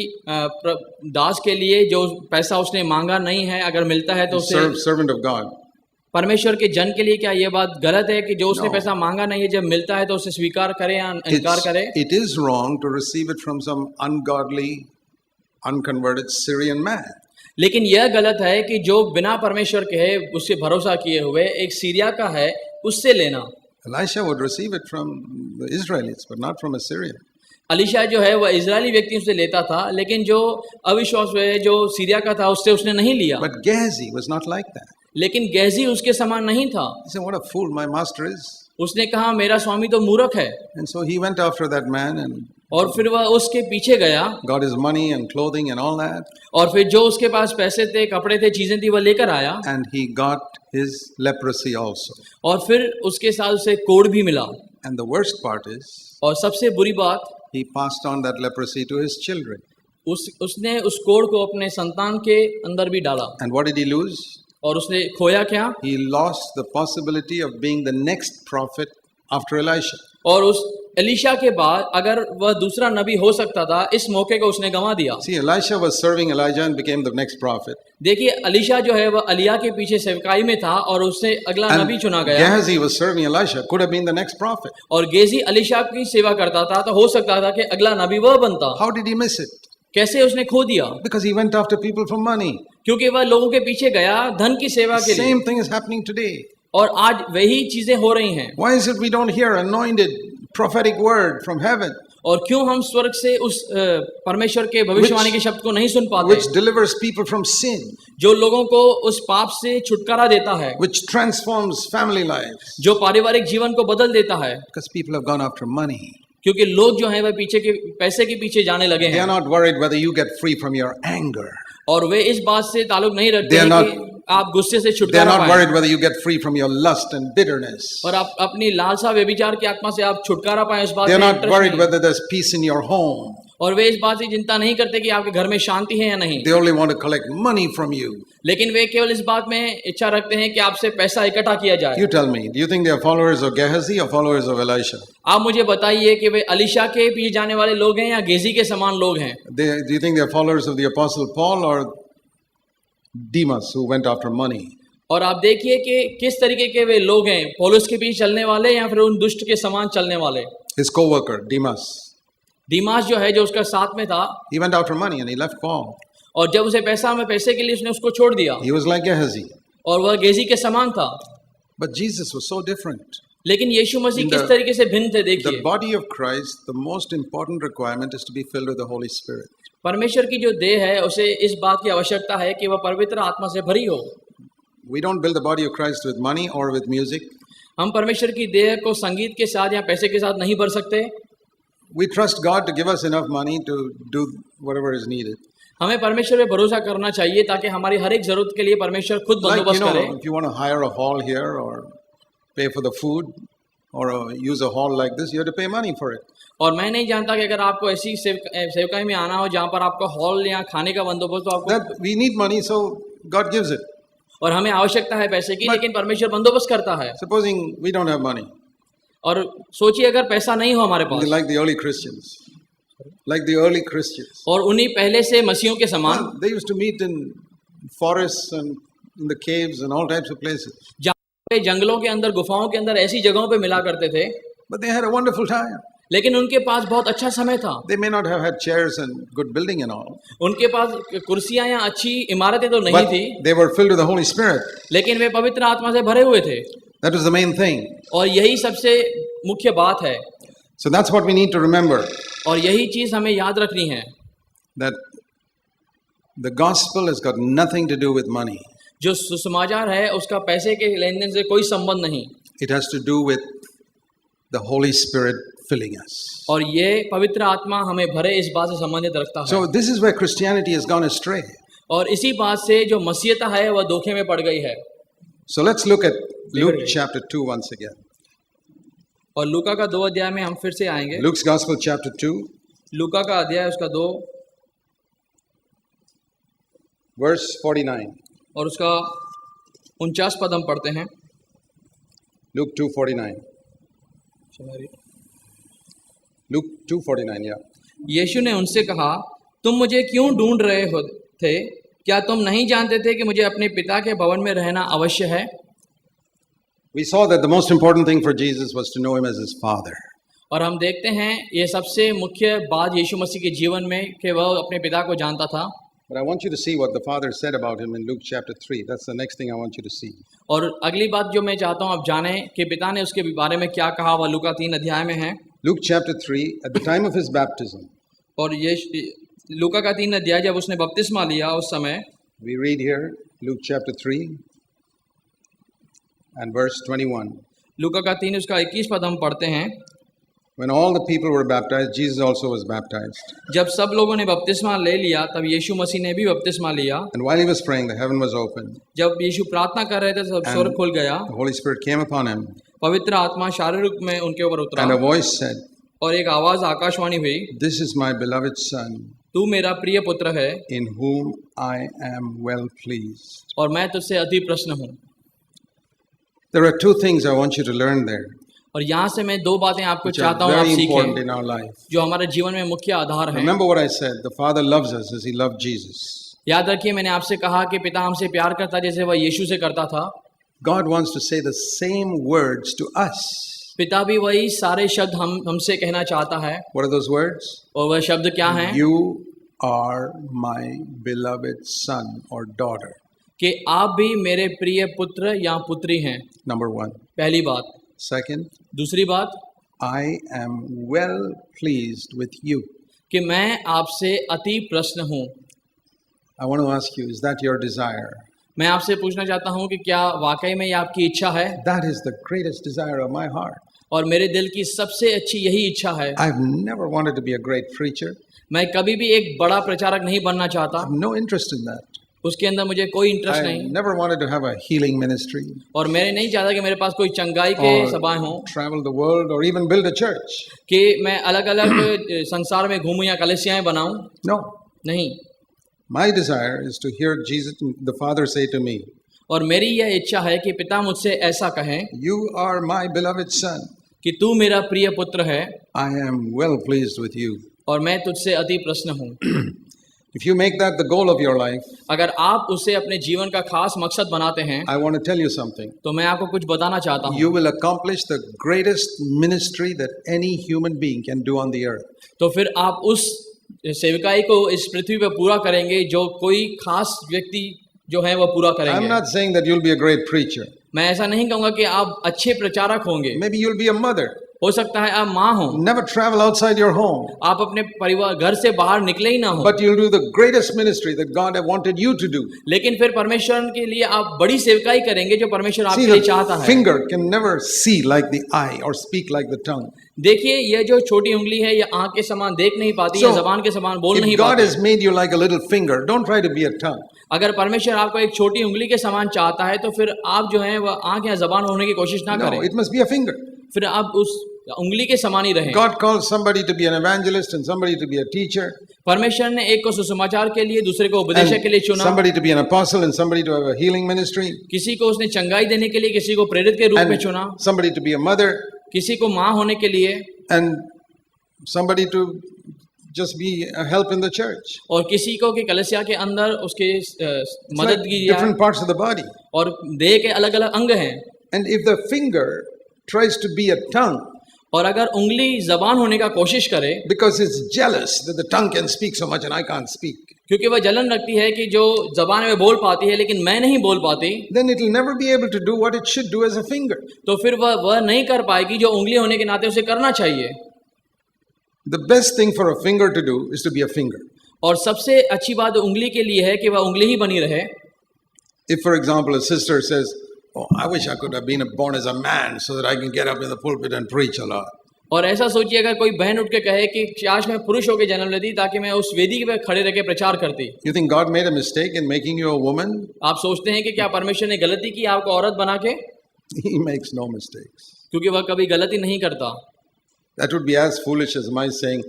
दास के लिए जो पैसा उसने मांगा नहीं है अगर मिलता है तो उसे. Servant of God. परमेश्वर के जन के लिए क्या ये बात गलत है कि जो उसने पैसा मांगा नहीं है जब मिलता है तो उसे स्वीकार करे या इनकार करे. It is wrong to receive it from some ungodly, unconverted Syrian man. लेकिन यह गलत है कि जो बिना परमेश्वर के है उससे भरोसा किए हुए एक सीरिया का है उससे लेना. Elisha would receive it from the Israelites, but not from Assyria. Alisha जो है वह इजरायली व्यक्ति से लेता था लेकिन जो अविश्वास है जो सीरिया का था उससे उसने नहीं लिया. But Gehazi was not like that. लेकिन गेजी उसके समान नहीं था. He said, what a fool my master is. उसने कहा मेरा स्वामी तो मूर्ख है. And so he went after that man and और फिर वह उसके पीछे गया. got his money and clothing and all that. और फिर जो उसके पास पैसे थे कपड़े थे चीजें थी वह लेकर आया. And he got his leprosy also. और फिर उसके साथ उसे कोढ़ भी मिला. And the worst part is, और सबसे बुरी बात, he passed on that leprosy to his children. उसने उस कोढ़ को अपने संतान के अंदर भी डाला. And what did he lose? और उसने खोया क्या? He lost the possibility of being the next prophet after Elisha. और उस एलीशा के बाद अगर वह दूसरा नबी हो सकता था, इस मौके को उसने गंवा दिया. See, Elisha was serving Elijah and became the next prophet. देखिए, एलीशा जो है वह एलिय्याह के पीछे सेवकाई में था और उससे अगला नबी चुना गया. Gehazi was serving Elisha, could have been the next prophet. और गेजी एलीशा की सेवा करता था, तो हो सकता था कि अगला नबी वह बनता. How did he miss it? कैसे उसने खो दिया? Because he went after people for money. क्योंकि वह लोगों के पीछे गया धन की सेवा के लिए. Same thing is happening today. और आज वही चीजें हो रही हैं. Why is it we don't hear anointed prophetic word from heaven? और क्यों हम स्वर्ग से उस परमेश्वर के भविष्यवाणी के शब्द को नहीं सुन पाते? Which delivers people from sin. जो लोगों को उस पाप से छुटकारा देता है. Which transforms family lives. जो पारिवारिक जीवन को बदल देता है. Because people have gone after money. क्योंकि लोग जो हैं वह पीछे के पैसे के पीछे जाने लगे They हैं. are not worried whether you get free from your anger. और वे इस बात से ताल्लुक नहीं रखते हैं कि आप गुस्से से They are छुटकारा not पाएं. worried whether you get free from your lust and bitterness. और आप अपनी लालसा व्यभिचार की आत्मा से आप छुटकारा पाएं, इस बात They are से not interest worried नहीं. whether there's peace in your home. और वे इस बात से चिंता नहीं करते कि आपके घर में शांति है या नहीं. They only want to collect money from you. लेकिन वे केवल इस बात में इच्छा रखते हैं कि आपसे पैसा इकट्ठा किया जाए. You tell me, do you think they are followers of Gehazi or followers of Elisha? आप मुझे बताइए कि वे एलीशा के पीछे जाने वाले लोग हैं या गेजी के समान लोग हैं. Do you think they are followers of the Apostle Paul or Demas who went after money? और आप देखिए कि किस तरीके के वे लोग हैं, पौलुस के पीछे चलने वाले या फिर उन दुष्ट के समान चलने वाले. His co-worker Demas. दीमास जो है, जो उसका साथ में था, he went after money and he left Paul. और जब उसे पैसे के लिए उसने उसको छोड़ दिया. He was like Gehazi. और वह गेजी के समान था. But Jesus was so different. लेकिन यीशु मसीह किस तरीके से भिन्न थे. देखिए, The body of Christ, the most important requirement is to be filled with the Holy Spirit. परमेश्वर की जो देह है उसे इस बात की आवश्यकता है कि वह पवित्र आत्मा से भरी हो. We don't build the body of Christ with money or with music. हम परमेश्वर की देह को संगीत के साथ या पैसे के साथ नहीं भर सकते. We trust God to give us enough money to do whatever is needed. हमें परमेश्वर पे भरोसा करना चाहिए ताकि हमारी हर एक जरूरत के लिए परमेश्वर खुद बंदोबस्त करे. If you want to hire a hall here or pay for the food or use a hall like this, you have to pay money for it. और मैं नहीं जानता कि अगर आपको ऐसी सेवकाई में आना हो जहाँ पर आपका हॉल या खाने का बंदोबस्त हो, आपको we need money, so God gives it. और हमें आवश्यकता है पैसे की, लेकिन परमेश्वर बंदोबस्त करता है. Supposing we don't have money. और सोचिए अगर पैसा नहीं हो हमारे पास. Like the early Christians. Like the early Christians. और उन्हीं पहले से मसीहों के समान. Well, they used to meet in forests and in the caves and all types of places. जहाँ पे जंगलों के अंदर, गुफाओं के अंदर ऐसी जगहों पे मिला करते थे. But they had a wonderful time. लेकिन उनके पास बहुत अच्छा समय था. They may not have had chairs and good building and all. उनके पास कुर्सियां या अच्छी इमारतें तो नहीं थी. They were filled with the Holy Spirit. लेकिन वे पवित्र आत्मा से भरे हुए थे. That was the main thing. और यही सबसे मुख्य बात है. So that's what we need to remember. और यही चीज हमें याद रखनी है. That the gospel has got nothing to do with money. जो सुसमाचार है उसका पैसे के लेन देन से कोई संबंध नहीं. It has to do with the Holy Spirit filling us. और ये पवित्र आत्मा हमें भरे इस बात से संबंधित रखता है. So this is where Christianity has gone astray. और इसी बात से जो मसीहता है वह धोखे में पड़ गई है. So let's look at Luke chapter 2 once again. और लूका का 2 अध्याय में हम फिर से आएंगे. Luke's Gospel chapter 2. लूका का अध्याय उसका 2 verse 49. और उसका 49 पद हम पढ़ते हैं. Luke 2:49. Luke 2:49, yeah. यीशु ने उनसे कहा, तुम मुझे क्यों ढूंढ रहे हो थे? क्या तुम नहीं जानते थे कि मुझे अपने पिता के भवन में रहना अवश्य है? We saw that the most important thing for Jesus was to know him as his father. और हम देखते हैं ये सबसे मुख्य बात यीशु मसीह के जीवन में कि वह अपने पिता को जानता था. But I want you to see what the Father said about him in Luke chapter 3. That's the next thing I want you to see. और अगली बात जो मैं चाहता हूँ आप जानें कि पिता ने उसके बारे में क्या कहा, वह लूका 3 अध्याय में है. Luke chapter 3, at the time of his baptism. और ये लूका का 3 अध्याय जब उसने बपतिस्मा लिया उस समय. We read here Luke chapter 3 and verse 21. लूका का 3 उसका 21 पद हम पढ़ते हैं. When all the people were baptized, Jesus also was baptized. जब सब लोगों ने बपतिस्मा ले लिया तब यीशु मसीह ने भी बपतिस्मा लिया. And while he was praying, the heaven was opened. जब यीशु प्रार्थना कर रहे थे तब स्वर्ग खुल गया. The Holy Spirit came upon him. पवित्र आत्मा शारीरिक में उनके ऊपर उतरा. And a voice said, और एक आवाज आकाशवाणी हुई, "This is my beloved son, तू मेरा प्रिय पुत्र है in whom I am well pleased." और मैं तुझसे अति प्रसन्न हूँ। There are two things I want you to learn there, और यहाँ से मैं दो बातें आपको which are चाहता हूँ आप very important सीखें, in our life. जो हमारे जीवन में मुख्य आधार है। Remember what I said, the Father loves us as He loved Jesus. याद रखिए मैंने आपसे कहा कि पिता हमसे प्यार करता जैसे वह यीशु से करता था। God wants to say the same words to us. पिता भी वही सारे शब्द हमसे कहना चाहता है। What are those words? और वह शब्द क्या हैं? You are my beloved son or daughter. कि आप भी मेरे प्रिय पुत्र या पुत्री हैं। Number one. पहली बात। Second, दूसरी बात, I am well pleased with you. कि मैं आपसे अति प्रसन्न हूँ। I want to ask you, is that your desire? मैं आपसे पूछना चाहता हूँ कि क्या वाकई में ये आपकी इच्छा है? That is the greatest desire of my heart. और मेरे दिल की सबसे अच्छी यही इच्छा है। I've never wanted to be a great preacher. मैं कभी भी एक बड़ा प्रचारक नहीं बनना चाहता। I have no interest in that. उसके अंदर मुझे कोई इंटरेस्ट I नहीं। never wanted to have a healing ministry और मैंने नहीं चाहता कि मेरे पास कोई चंगाई के सभाएं हों, or travel the world or even build a church. कि मैं अलग अलग संसार में घूमूं या कलीसियाएं बनाऊं। No. नहीं। My desire is to hear Jesus, the Father, say to me, और मेरी यह इच्छा है कि पिता मुझसे ऐसा कहें "You are my beloved son. कि तू मेरा प्रिय पुत्र है I am well pleased with you." और मैं तुझसे अति प्रसन्न हूँ। If you make that the goal of your life, अगर आप उसे अपने जीवन का खास मकसद बनाते हैं, I want to tell you something. तो मैं आपको कुछ बताना चाहता हूँ। You will accomplish the greatest ministry that any human being can do on the earth. तो फिर आप उस सेविकाई को इस पृथ्वी पर पूरा करेंगे जो कोई खास व्यक्ति जो है वो पूरा I'm करेंगे। not saying that you'll be a great preacher. मैं ऐसा नहीं कहूँगा कि आप अच्छे प्रचारक होंगे। Maybe you'll be a mother. हो सकता है आप माँ हो, Never travel outside your home. आप अपने परिवार घर से बाहर निकले ही ना हो, But you'll do the greatest ministry that God had wanted you to do. लेकिन फिर परमेश्वर के लिए आप बड़ी सेवकाई करेंगे जो परमेश्वर See, आपके लिए चाहता the है। finger can never see like the eye or speak like the tongue. देखिए यह जो छोटी उंगली है यह आंख के समान देख नहीं पाती, So, या जबान के समान बोल नहीं If God पाती। has made you like a little finger, don't try to be a tongue. अगर परमेश्वर आपको एक छोटी उंगली के समान चाहता है तो फिर आप जो है वह आंख या जबान होने की कोशिश ना No, करें, it must be a finger. फिर आप उस उंगली के समान ही रहें। God calls somebody to be an evangelist and somebody to be a teacher परमेश्वर ने एक को सुसमाचार के लिए, दूसरे को उपदेशक के लिए and चुना, somebody to be an apostle and somebody to have a healing ministry किसी को उसने चंगाई देने के लिए, किसी को प्रेरित के रूप में and चुना, somebody to be a mother किसी को माँ होने के लिए, and somebody to just be a help in the church. और किसी को कि कलीसिया के अंदर उसके It's मदद like की जाए। different parts of the body. और देह के अलग अलग अंग हैं, And if the finger tries to be a tongue और अगर उंगली जबान होने का कोशिश करे because it's jealous that the tongue can speak so much and I can't speak, क्योंकि वह जलन रखती है कि जो जबान में बोल पाती है लेकिन मैं नहीं बोल पाती, then it will never be able to do what it should do as a finger. तो फिर वह नहीं कर पाएगी जो उंगली होने के नाते उसे करना चाहिए। The best thing for a finger to do is to be a finger. और सबसे अच्छी बात उंगली के लिए है कि वह उंगली ही बनी रहे। If, for example, a sister says, "Oh, I wish I could have been born as a man so that I can get up in the pulpit and preach a lot." और ऐसा सोचिए अगर कोई बहन उठ के कहे कि काश मैं पुरुष होकर जन्म लेती ताकि मैं उस वेदी पे खड़े रह के प्रचार करती। You think God made a mistake in making you a woman? आप सोचते हैं कि क्या परमेश्वर ने गलती की आपको औरत बना के? He makes no mistakes. क्योंकि वह कभी गलती नहीं करता। That would be as foolish as my saying,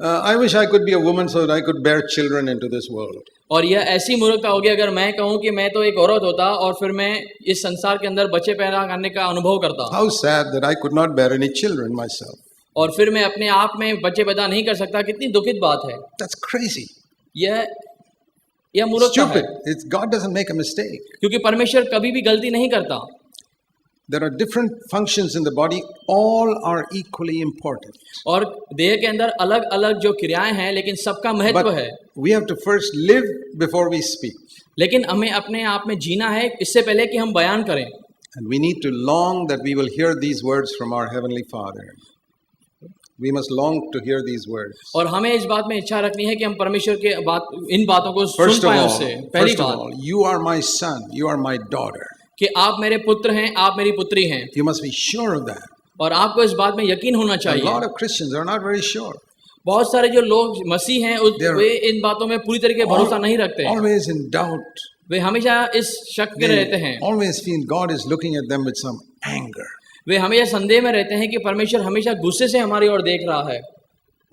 "I wish I could be a woman so that I could bear children into this world." और यह ऐसी मूर्खता होगी अगर मैं कहूँ कि मैं तो एक औरत होता और फिर मैं इस संसार के अंदर बच्चे पैदा करने का अनुभव करता, How sad that I could not bear any children myself. और फिर मैं अपने आप में बच्चे पैदा नहीं कर सकता। कितनी दुखित बात है। That's crazy. यह मूर्खता है, Stupid. God doesn't make a mistake. क्योंकि परमेश्वर कभी भी गलती नहीं करता। There are different functions in the body. All are equally important. और देह के अंदर अलग अलग जो क्रियाएं हैं लेकिन सबका महत्व But है। we have to first live before we speak. लेकिन हमें अपने आप में जीना है इससे पहले कि हम बयान करें। And we need to long that we will hear these words from our Heavenly Father. We must long to hear these words. और हमें इस बात में इच्छा रखनी है कि हम परमेश्वर के इन बातों को सुन पाएं उससे। पहली बात, you are my son, you are my daughter. कि आप मेरे पुत्र हैं, आप मेरी पुत्री हैं। You must be sure of that. और आपको इस बात में यकीन होना A चाहिए। lot of Christians are not very sure. बहुत सारे जो लोग मसीह हैं वे इन बातों में पूरी तरीके भरोसा नहीं रखते। Always in doubt. वे हमेशा इस शक में रहते हैं। Always feel God is looking at them with some anger. वे हमेशा संदेह में रहते हैं कि परमेश्वर हमेशा गुस्से से हमारी ओर देख रहा है।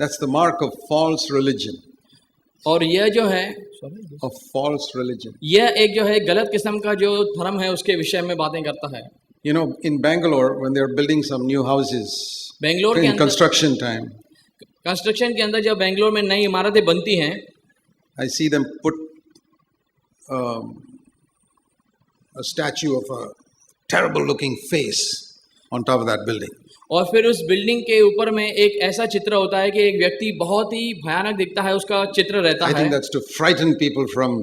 That's the mark of false religion. और यह जो है Of false religion. यह एक जो है गलत किस्म का जो धर्म है उसके विषय में बातें करता है। You know, in Bangalore, when they are building some new houses, Bangalore के in अंदर construction time, कंस्ट्रक्शन के अंदर जब बेंगलोर में नई इमारतें बनती हैं, I see them put a statue of a terrible-looking face on top of that building. और फिर उस बिल्डिंग के ऊपर में एक ऐसा चित्र होता है कि एक व्यक्ति बहुत ही भयानक दिखता है, उसका चित्र रहता I है। think that's to frighten people from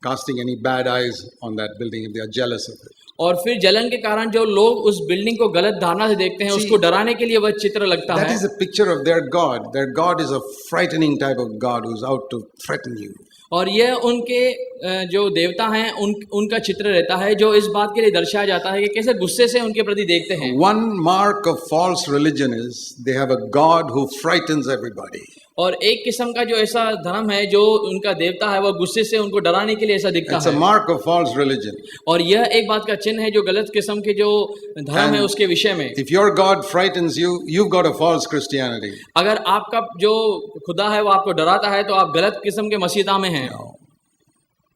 casting any bad eyes on that building if they are jealous of it. और फिर जलन के कारण जो लोग उस बिल्डिंग को गलत धारणा से देखते हैं, उसको डराने के लिए वह चित्र लगता That है। is a picture of their God. Their God is a frightening type of God who's out to threaten you. और यह उनके जो देवता हैं उनका चित्र रहता है, जो इस बात के लिए दर्शाया जाता है कि कैसे गुस्से से उनके प्रति देखते हैं। One mark of false religion is they have a God who frightens everybody. और एक किस्म का जो ऐसा धर्म है जो उनका देवता है, वह गुस्से से उनको डराने के लिए ऐसा दिखता It's a है। mark of false religion. और यह एक बात का चिन्ह है जो गलत किस्म के जो धर्म है उसके विषय में। If your God frightens you, you've got a false Christianity. अगर आपका जो खुदा है वो आपको डराता है तो आप गलत किस्म के मसीहा में हैं। No.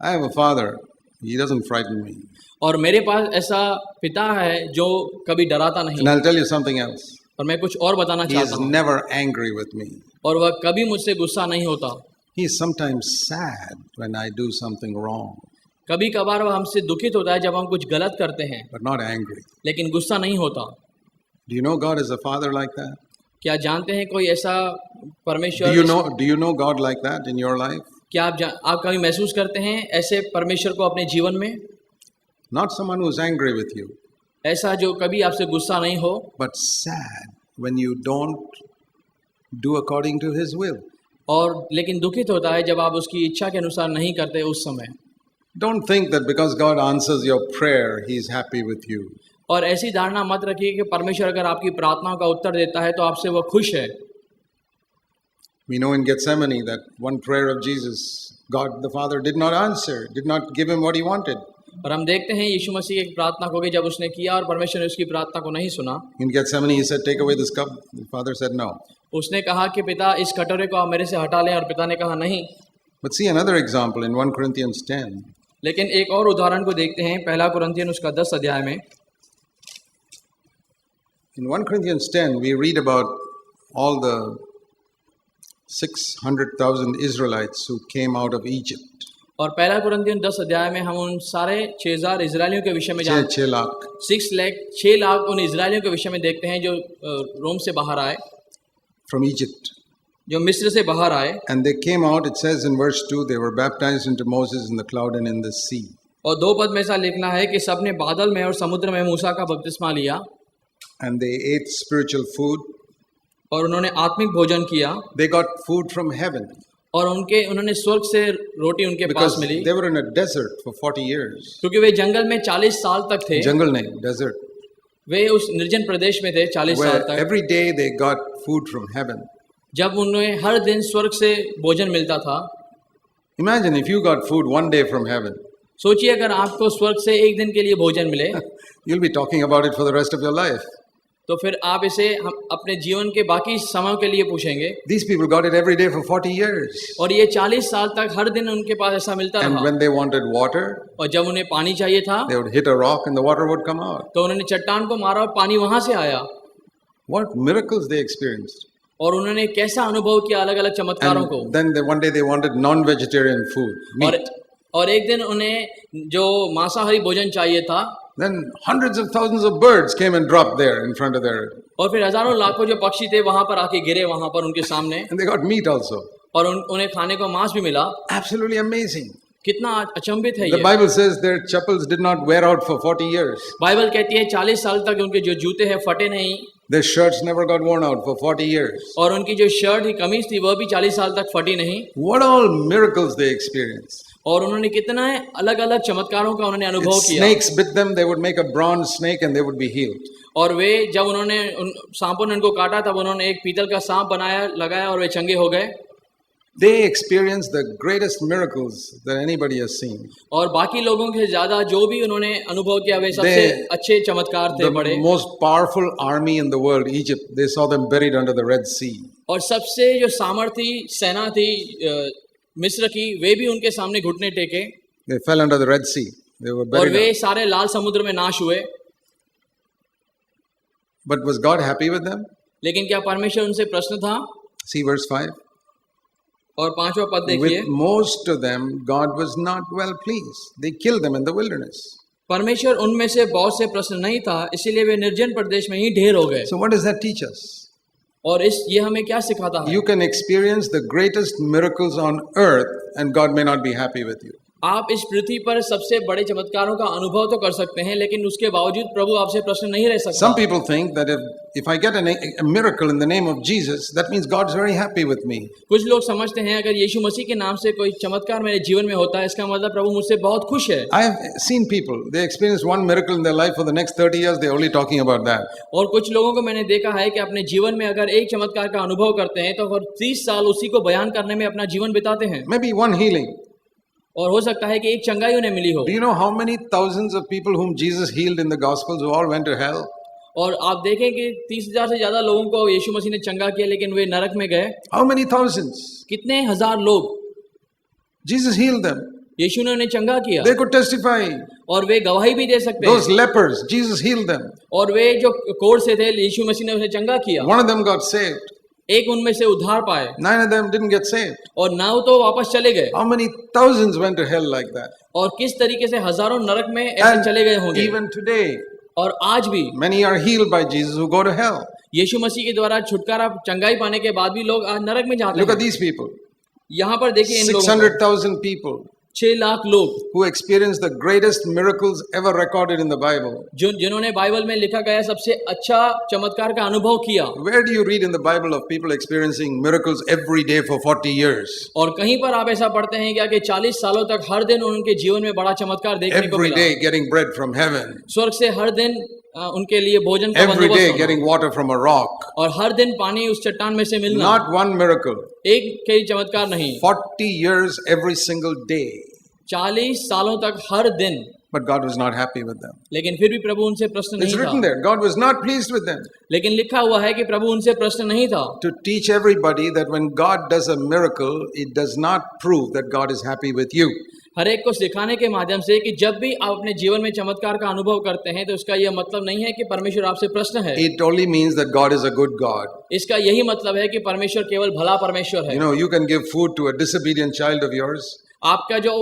I have a father. He doesn't frighten me. और मेरे पास ऐसा पिता है जो कभी डराता नहीं। And I'll tell you something else. और मैं कुछ और बताना He is चाहता हूँ। never angry with me. और वह कभी मुझसे गुस्सा नहीं होता। He is sometimes sad when I do something wrong, कभी कभार वह हमसे दुखित होता है जब हम कुछ गलत करते हैं, but not angry. लेकिन गुस्सा नहीं होता। Do you know God is a father like that? क्या जानते हैं कोई ऐसा परमेश्वर? Do you know God like that in your life? क्या आप कभी महसूस करते हैं ऐसे परमेश्वर को अपने जीवन में? Not someone who's angry with you, ऐसा जो कभी आपसे गुस्सा नहीं हो, but sad when you don't do according to his will. और लेकिन दुखित होता है जब आप उसकी इच्छा के अनुसार नहीं करते उस समय। Don't think that because God answers your prayer, he's happy with you. और ऐसी धारणा मत रखिए कि परमेश्वर अगर आपकी प्रार्थनाओं का उत्तर देता है तो आपसे वह खुश है। We know in Gethsemane that one prayer of Jesus, God the Father did not answer, did not give him what he wanted. और हम देखते हैं यीशु मसीह की प्रार्थना को कि जब उसने किया और परमेश्वर ने उसकी प्रार्थना को नहीं सुना। In Gethsemane, he said, "Take away this cup." The Father said, "No." उसने कहा कि पिता इस कटोरे को आप मेरे से हटा लें, और पिता ने कहा नहीं। But see another example in 1 Corinthians 10. लेकिन एक और उदाहरण को देखते हैं 1 कुरिन्थियन उसका 10 अध्याय में। In 1 Corinthians 10, we read about all the 600,000 Israelites who came out of Egypt. और 1 कुरिन्थियन 10 अध्याय में हम उन सारे 6,000 इजरायलियों के विषय में 6 lakh. 6 लाख उन इजरायलियों के विषय में देखते हैं जो रोम से बाहर आए, From Egypt. जो मिस्र से बाहर आए। And they came out, it says in verse 2, they were baptized into Moses in the cloud and in the sea. और 2 पद में ऐसा लिखना है कि सबने बादल में और समुद्र में मूसा का बपतिस्मा लिया। And they ate spiritual food. और उन्होंने आत्मिक भोजन किया। They got food from heaven. और उन्होंने स्वर्ग से रोटी उनके पास Because milli, they were in a desert for 40 years. क्योंकि वे जंगल में 40 साल तक थे। Jungle nahi, desert. वे उस निर्जन प्रदेश में थे 40 साल Where तक। every day they got food from heaven. जब उन्हें हर दिन स्वर्ग से भोजन मिलता था। Imagine if you got food one day from heaven. सोचिए अगर आपको स्वर्ग से एक दिन के लिए भोजन मिले, You'll be talking about it for the rest of your life. तो फिर आप इसे हम अपने जीवन के बाकी समय के लिए पूछेंगे। These people got it every day for 40 years. और ये 40 साल तक हर दिन उनके पास ऐसा मिलता And रहा। when they wanted water, और जब उन्हें पानी चाहिए था they would hit a rock and the water would come out. तो उन्होंने चट्टान को मारा और पानी वहां से आया। What miracles they experienced. और उन्होंने कैसा अनुभव किया अलग अलग चमत्कारों को। And then one day they wanted non-vegetarian food, meat. और एक दिन उन्हें जो मांसाहारी भोजन चाहिए था। Then hundreds of thousands of birds came and dropped there in front of their. और फिर हजारों लाखों जो पक्षी थे वहां पर आके गिरे वहां पर उनके सामने। And they got meat also. और उन्हें खाने को मांस भी मिला। Absolutely amazing. कितना अचंभित है The ये। Bible says their chappals did not wear out for 40 years. Bible कहती है 40 साल तक उनके जो जूते हैं फटे नहीं। Their shirts never got worn out for 40 years. और उनकी जो शर्ट ही कमीज थी वह भी 40 साल तक फटी नहीं। What all miracles they experienced. और उन्होंने कितना अलग अलग चमत्कारों का उन्होंने अनुभव If किया। snakes bit them, they would make a bronze snake and they would be healed. और वे जब सांपों ने उनको काटा तब उन्होंने एक पीतल का सांप बनाया लगाया और वे चंगे हो गए। They experience the greatest miracles that anybody has seen. और बाकी लोगों के ज्यादा जो भी उन्होंने अनुभव किया वे सबसे अच्छे चमत्कार थे बड़े. The most powerful army in the world, Egypt, they saw them buried under the Red Sea. और सबसे जो सामर्थी सेना थी मिस्र की, वे भी उनके सामने घुटने टेके. They fell under the Red Sea. They were buried. और वे सारे लाल समुद्र में नाश हुए. But was God happy with them? लेकिन क्या परमेश्वर उनसे प्रसन्न था? See verse 5. और 5वां पद देखिए. With most of them, God was not well pleased. They killed them in the wilderness. परमेश्वर उनमें से बहुत से प्रसन्न नहीं था, इसीलिए वे निर्जन प्रदेश में ही ढेर हो गए. So what does that teach us? और ये हमें क्या सिखाता है? You can experience the greatest miracles on earth and God may not be happy with you. आप इस पृथ्वी पर सबसे बड़े चमत्कारों का अनुभव तो कर सकते हैं, लेकिन उसके बावजूद प्रभु आपसे प्रसन्न नहीं रह सकता. Some people think that if I get a miracle in the name of Jesus, that means God's very happy with me. कुछ लोग समझते हैं अगर यीशु मसीह के नाम से कोई चमत्कार मेरे जीवन में होता है, इसका मतलब प्रभु मुझसे बहुत खुश है. I have seen people, they experience one miracle in their life, for the next 30 years they're only talking about that. और कुछ लोगों को मैंने देखा है कि अपने जीवन में अगर एक चमत्कार का अनुभव करते हैं तो फिर 30 साल उसी को बयान करने में अपना जीवन बिताते हैं. Maybe one healing. और हो सकता है कि एक चंगाई उन्हें मिली हो. Do you know how many thousands of people whom Jesus healed in the Gospels who all went to hell? और आप देखें कि 30,000 से ज्यादा लोगों को यीशु मसीह ने चंगा किया, लेकिन वे नरक में गए. How many thousands? कितने हजार लोग. Jesus healed them. यीशु ने उन्हें चंगा किया. They could testify. और वे गवाही भी दे सकते हैं. Those lepers, Jesus healed them. और वे जो कोढ़ से थे, यीशु मसीह ने उन्हें चंगा किया. One of them got saved. एक उनमें से उद्धार पाए. 9 of them didn't get saved. और 9 तो वापस चले गए. How many thousands went to hell like that? और किस तरीके से हजारों नरक में ऐसे चले गए होंगे. Even today, और आज भी many are healed by Jesus who go to hell. यीशु मसीह के द्वारा छुटकारा चंगाई पाने के बाद भी लोग आज नरक में जाते हैं. Look at these people. यहाँ पर देखिए इन लोगों को. 600,000 people. 6 लाख लोग who experienced the greatest miracles ever recorded in the Bible. जिन्होंने बाइबल में लिखा गया सबसे अच्छा चमत्कार का अनुभव किया. Where do you read in the Bible of people experiencing miracles every day for 40 years? और कहीं पर आप ऐसा पढ़ते हैं क्या कि 40 सालों तक हर दिन उनके जीवन में बड़ा चमत्कार देखने को मिला. Every day getting bread from heaven. स्वर्ग से हर दिन उनके लिए भोजन का बंदोबस्त. Every day getting water from a rock. और हर दिन पानी उस चट्टान में से मिलना. Not one miracle. एक कई चमत्कार नहीं. 40 years every single day. 40 सालों तक हर दिन. But God was not happy with them. लेकिन फिर भी प्रभु उनसे प्रसन्न नहीं था. It's written there. God was not pleased with them. लेकिन लिखा हुआ है कि प्रभु उनसे प्रसन्न नहीं था. To teach everybody that when God does a miracle, it does not prove that God is happy with you. हर एक को सिखाने के माध्यम से कि जब भी आप अपने जीवन में चमत्कार का अनुभव करते हैं तो उसका यह मतलब नहीं है कि परमेश्वर आपसे प्रसन्न है. It only means that God is a good God. इसका यही मतलब है कि परमेश्वर केवल भला परमेश्वर है. You know, you can give food to a disobedient child of yours. आपका जो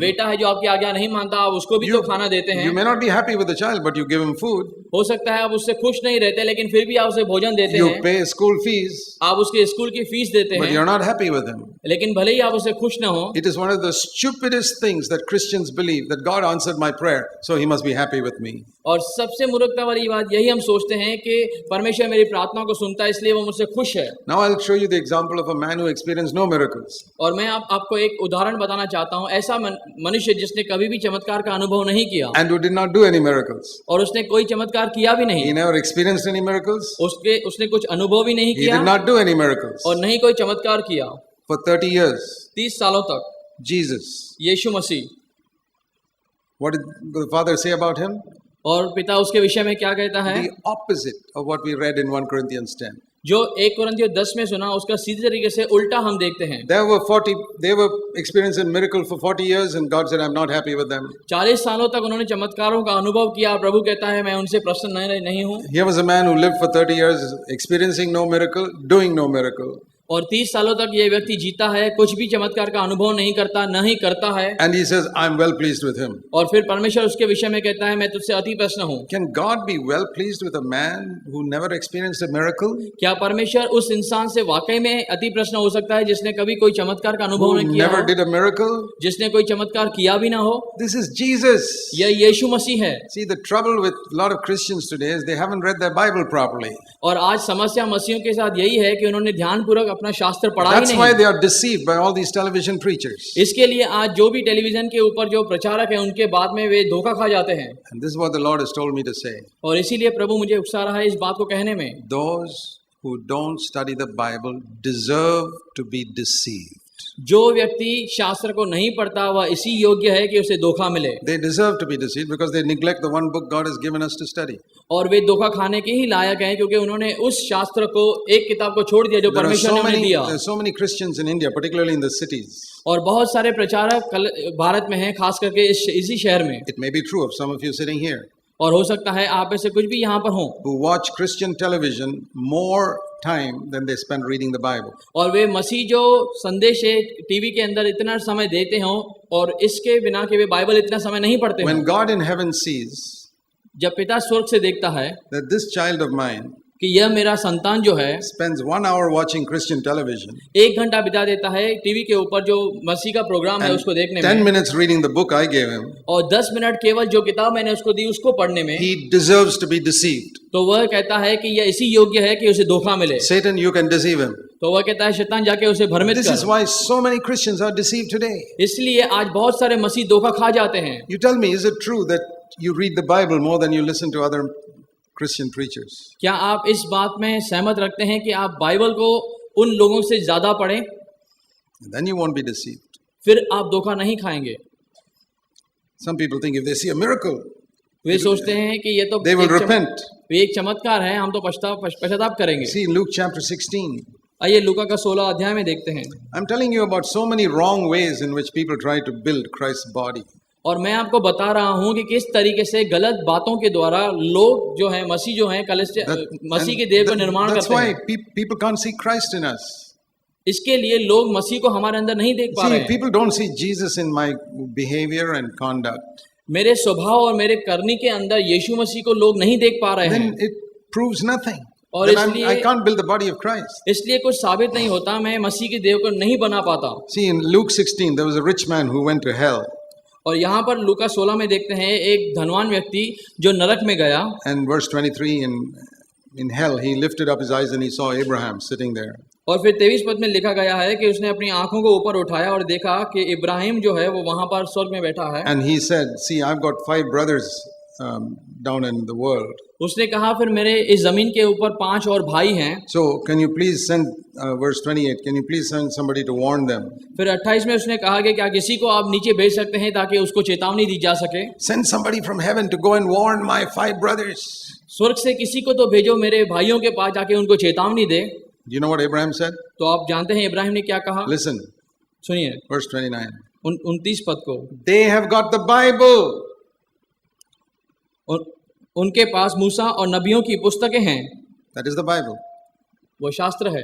बेटा है जो आपकी आज्ञा नहीं मानता, आप उसको भी तो खाना देते हैं. You may not be happy with the child, but you give him food. हो सकता है आप उससे खुश नहीं रहते, लेकिन फिर भी आप उसे भोजन देते You हैं. pay school fees. आप उसके स्कूल की फीस देते But हैं. you're not happy with him. लेकिन भले ही आप उससे खुश ना हो. It is one of the stupidest things that Christians believe, that God answered my prayer, so he must be happy with me. और सबसे मूर्खता वाली बात यही हम सोचते हैं कि परमेश्वर मेरी प्रार्थना को सुनता है इसलिए वो मुझसे खुश है. Now I'll show you the example of a man who experienced no miracles. और मैं आपको एक उदाहरण बताना चाहता हूँ. ऐसा मनुष्य जिसने कभी भी चमत्कार का अनुभव नहीं किया. And who did not do any miracles. और उसने कोई चमत्कार किया भी नहीं. He never experienced any miracles. उसने कुछ अनुभव भी नहीं किया. He did not do any miracles. और नहीं कोई चमत्कार किया. For 30 years. 30 सालों तक. Jesus. Yeshu Masih. What did the Father say about him? और पिता उसके विषय में क्या कहता है? The opposite of what we read in 1 Corinthians 10. जो 1 कोरिन्थियों 10 में सुना उसका सीधे तरीके से उल्टा हम देखते हैं. They were experiencing a miracle for 40 years and God said, I'm not happy with them. 40 सालों तक उन्होंने चमत्कारों का अनुभव किया. प्रभु कहता है मैं उनसे प्रसन्न नहीं हूँ. Here was a man who lived for 30 years experiencing no miracle, doing no miracle. और 30 सालों तक ये व्यक्ति जीता है, कुछ भी चमत्कार का अनुभव नहीं करता, नहीं करता है. And he says, I'm well pleased with him. और फिर परमेश्वर उसके विषय में कहता है मैं तुझसे अति प्रसन्न हूँ. Can God be well pleased with a man who never experienced a miracle? क्या परमेश्वर उस इंसान से वाकई में अति प्रसन्न हो सकता है जिसने कभी कोई चमत्कार का अनुभव नहीं किया, never did a miracle, जिसने कोई चमत्कार किया भी ना हो? This is Jesus. यह यीशु मसीह है. See, the trouble with a lot of Christians today is they haven't read their Bible properly. और आज समस्या मसीहियों के साथ यही है कि उन्होंने ध्यानपूर्वक अपना शास्त्र पढ़ा. That's why they are deceived by all these television preachers. इसके लिए आज जो भी टेलीविजन के ऊपर जो प्रचारक हैं उनके बाद में वे धोखा खा जाते हैं. And this is what the Lord has told me to say. और इसीलिए प्रभु मुझे उकसा रहा है इस बात को कहने में. Those who don't study the Bible deserve to be deceived. जो व्यक्ति शास्त्र को नहीं पढ़ता वह इसी योग्य है कि उसे धोखा मिले. They deserve to be deceived because they neglect the one book God has given us to study. और वे धोखा खाने के ही लायक हैं क्योंकि उन्होंने उस शास्त्र को एक किताब को छोड़ दिया जो परमेश्वर ने उन्हें दिया. There are so many Christians in India, particularly in the cities. और बहुत सारे प्रचारक भारत में हैं, खास करके इसी शहर में. It may be true of some of you sitting here. और हो सकता है आप में से कुछ भी यहाँ पर हों. Who watch Christian television more time than they spend reading the Bible. और वे मसीह जो संदेश है टीवी के अंदर इतना समय देते हों और इसके बिना कि वे बाइबल इतना समय नहीं पढ़ते हों. When God in heaven sees जब पिता स्वर्ग से देखता है that this child of mine कि यह मेरा संतान जो है spends 1 hour watching Christian television, 1 घंटा बिता देता है टीवी के ऊपर जो मसीह का प्रोग्राम है उसको देखने में, 10 minutes reading the book I gave him, और 10 मिनट केवल जो किताब मैंने उसको दी उसको पढ़ने में, he deserves to be deceived. तो वह कहता है कि यह इसी योग्य है कि उसे धोखा मिले. Satan, you can deceive him. तो वह कहता है शैतान जाके उसे भ्रमित कर. This is why so many Christians are deceived today. इसलिए आज बहुत सारे मसीह धोखा खा जाते हैं. You tell me, is it true that you read the Bible more than you listen to other Christian preachers? क्या आप इस बात में सहमत रखते हैं कि आप बाइबल को उन लोगों से ज्यादा पढ़ें? Then you won't be deceived. फिर आप धोखा नहीं खाएंगे. Some people think if they see a miracle, वे सोचते हैं कि ये तो they will repent. वे एक चमत्कार है, हम तो पश्चाताप करेंगे. See in Luke chapter 16. आइए लूका का 16 अध्याय में देखते हैं. I'm telling you about so many wrong ways in which people try to build Christ's body. और मैं आपको बता रहा हूँ कि किस तरीके से गलत बातों के द्वारा लोग जो हैं मसीह जो हैं मसीह के देह को निर्माण करते हैं. That's why people can't see Christ in us. इसके लिए लोग मसीह को हमारे अंदर नहीं देख पा रहे हैं. People don't see Jesus in my behavior and conduct. मेरे स्वभाव और मेरे करनी के अंदर यीशु मसीह को लोग नहीं देख पा रहे हैं. Then it proves nothing. और इसलिए I can't build the body of Christ. इसलिए कुछ साबित नहीं होता, मैं मसीह के देह को नहीं बना पाता. See in Luke 16 there was a rich man who went to hell. और यहाँ पर लूका 16 में देखते हैं एक धनवान व्यक्ति जो नरक में गया. And verse 23 in hell he lifted up his eyes and he saw Abraham sitting there. और फिर 23 पद में लिखा गया है कि उसने अपनी आंखों को ऊपर उठाया और देखा कि इब्राहिम जो है वो वहां पर स्वर्ग में बैठा है. And he said, see, I've got 5 brothers down in the world. उसने कहा फिर मेरे इस जमीन के ऊपर 5 और भाई हैं. So can you please send verse 28, can you please send somebody to warn them? फिर 28 में उसने कहा कि क्या किसी को आप नीचे भेज सकते हैं ताकि उसको चेतावनी दी जा सके. Send somebody from heaven to go and warn my 5 brothers. स्वर्ग से किसी को तो भेजो मेरे भाइयों के पास जाके उनको चेतावनी दे. Do you know what Abraham said? तो आप जानते हैं इब्राहिम ने क्या कहा? Listen. सुनिए verse 29. 29 पद को. They have got the Bible. उनके पास मूसा और नबियों की पुस्तकें हैं. That is the Bible. वो शास्त्र है.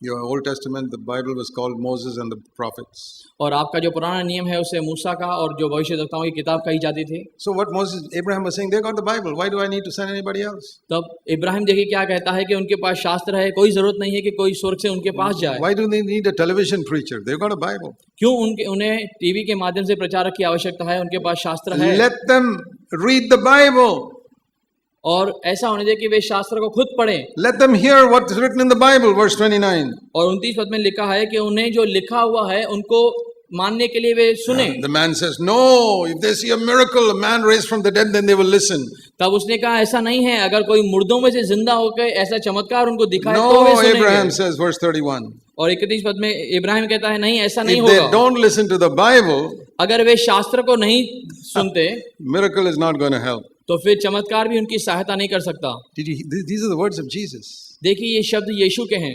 Your Old Testament, the Bible was called Moses and the prophets. और आपका जो पुराना नियम है उसे मूसा का और जो भविष्यद्वक्ताओं की किताब कही जाती थी. So what Abraham was saying, they got the Bible. Why do I need to send anybody else? तब इब्राहिम देखिए क्या कहता है कि उनके पास शास्त्र है, कोई जरूरत नहीं है कि कोई स्वर्ग से उनके पास जाए. Why do they need a television preacher? They've got a Bible. क्यों उन्हें टीवी के माध्यम से प्रचारक की आवश्यकता है? उनके पास शास्त्र है. Let them read the Bible. और ऐसा होने दे कि वे शास्त्र को खुद पढ़ें. Let them hear what's written in the Bible, verse 29. और 29 पद में लिखा है कि उन्हें जो लिखा हुआ है उनको मानने के लिए वे सुने. The man says, no, if they see a miracle, a man raised from the dead, then they will listen. तब उसने कहा ऐसा नहीं है, अगर कोई मुर्दों में से जिंदा होकर ऐसा चमत्कार उनको दिखाए तो वे No, सुनेंगे. Abraham says, verse 31. और 31 पद में इब्राहिम कहता है नहीं ऐसा नहीं If they होगा. don't listen to the Bible, अगर वे शास्त्र को नहीं सुनते miracle is not going to help. तो फिर चमत्कार भी उनकी सहायता नहीं कर सकता. These are the words of Jesus. देखिए ये शब्द यीशु के हैं.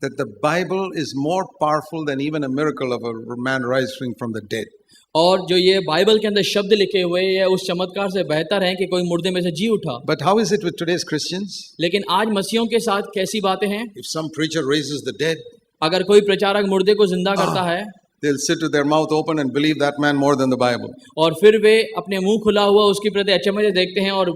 That the Bible is more powerful than even a miracle of a man rising from the dead. और जो ये बाइबल के अंदर शब्द लिखे हुए ये उस चमत्कार से बेहतर है कि कोई मुर्दे में से जी उठा. But how is it with today's Christians? लेकिन आज मसीहों के साथ कैसी बातें हैं? If some preacher raises the dead, अगर कोई प्रचारक मुर्दे को जिंदा करता है, they'll sit with their mouth open and believe that man more than the Bible. और फिर वे अपने मुंह खुला हुआ उसकी प्रति अचंभे से देखते हैं और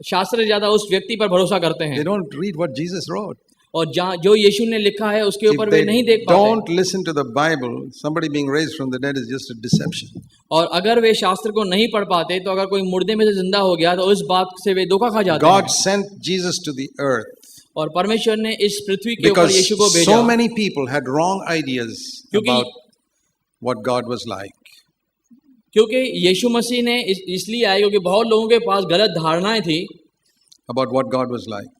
शास्त्र से ज्यादा उस व्यक्ति पर भरोसा करते हैं. They don't read what Jesus wrote. और जो यीशु ने लिखा है उसके ऊपर वे नहीं देख पाते. Don't listen to the Bible. Somebody being raised from the dead is just a deception. और अगर वे शास्त्र को नहीं पढ़ पाते तो अगर कोई मुर्दे में से जिंदा हो गया तो उस बात से वे धोखा खा जाते हैं. God sent Jesus to the earth. और परमेश्वर ने इस पृथ्वी के ऊपर यीशु को भेजा. So many people had wrong ideas about what God was like. क्योंकि यीशु मसीह ने इसलिए आए क्योंकि बहुत लोगों के पास गलत धारणाएं थी about what God was like.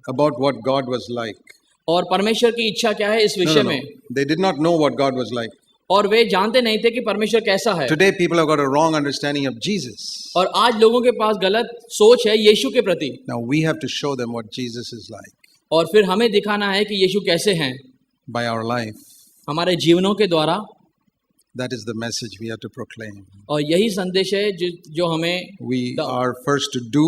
About what God was like. और परमेश्वर की इच्छा क्या है इस विषय में। They did not know what God was like. और वे जानते नहीं थे कि परमेश्वर कैसा है। Today people have got a wrong understanding of Jesus. और आज लोगों के पास गलत सोच है यीशु के प्रति। Now we have to show them what Jesus is like. और फिर हमें दिखाना है कि यीशु कैसे हैं। By our life. हमारे जीवनों के द्वारा। That is the message we have to proclaim. और यही संदेश है जो हमें we are first to do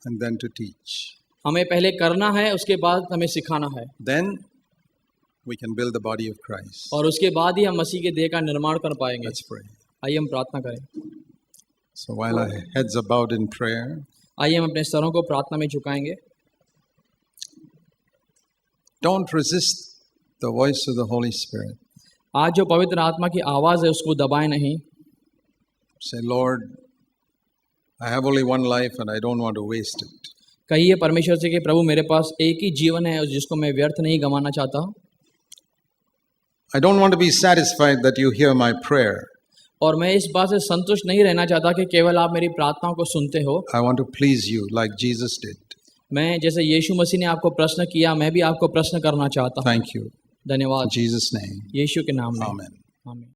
and then to teach. हमें पहले करना है उसके बाद हमें सिखाना है। Then we can build the body of Christ. और उसके बाद ही हम मसीह के देह का निर्माण कर पाएंगे। Let's pray. आइए हम प्रार्थना करें। So while our heads are bowed in prayer, आइए हम अपने सरों को प्रार्थना में झुकाएंगे। Don't resist the voice of the Holy Spirit. आज जो पवित्र आत्मा की आवाज़ है उसको दबाए नहीं। Say, Lord, I have only one life and I don't want to waste it. कहिए परमेश्वर से कि प्रभु मेरे पास एक ही जीवन है जिसको मैं व्यर्थ नहीं गंवाना चाहता। I don't want to be satisfied that you hear my prayer. और मैं इस बात से संतुष्ट नहीं रहना चाहता कि केवल आप मेरी प्रार्थनाओं को सुनते हो। I want to please you like Jesus did. मैं जैसे यीशु मसीह ने आपको प्रश्न किया मैं भी आपको प्रश्न करना चाहता हूँ। Thank you. धन्यवाद। In Jesus' name. यीशु के नाम में। Amen. आमीन।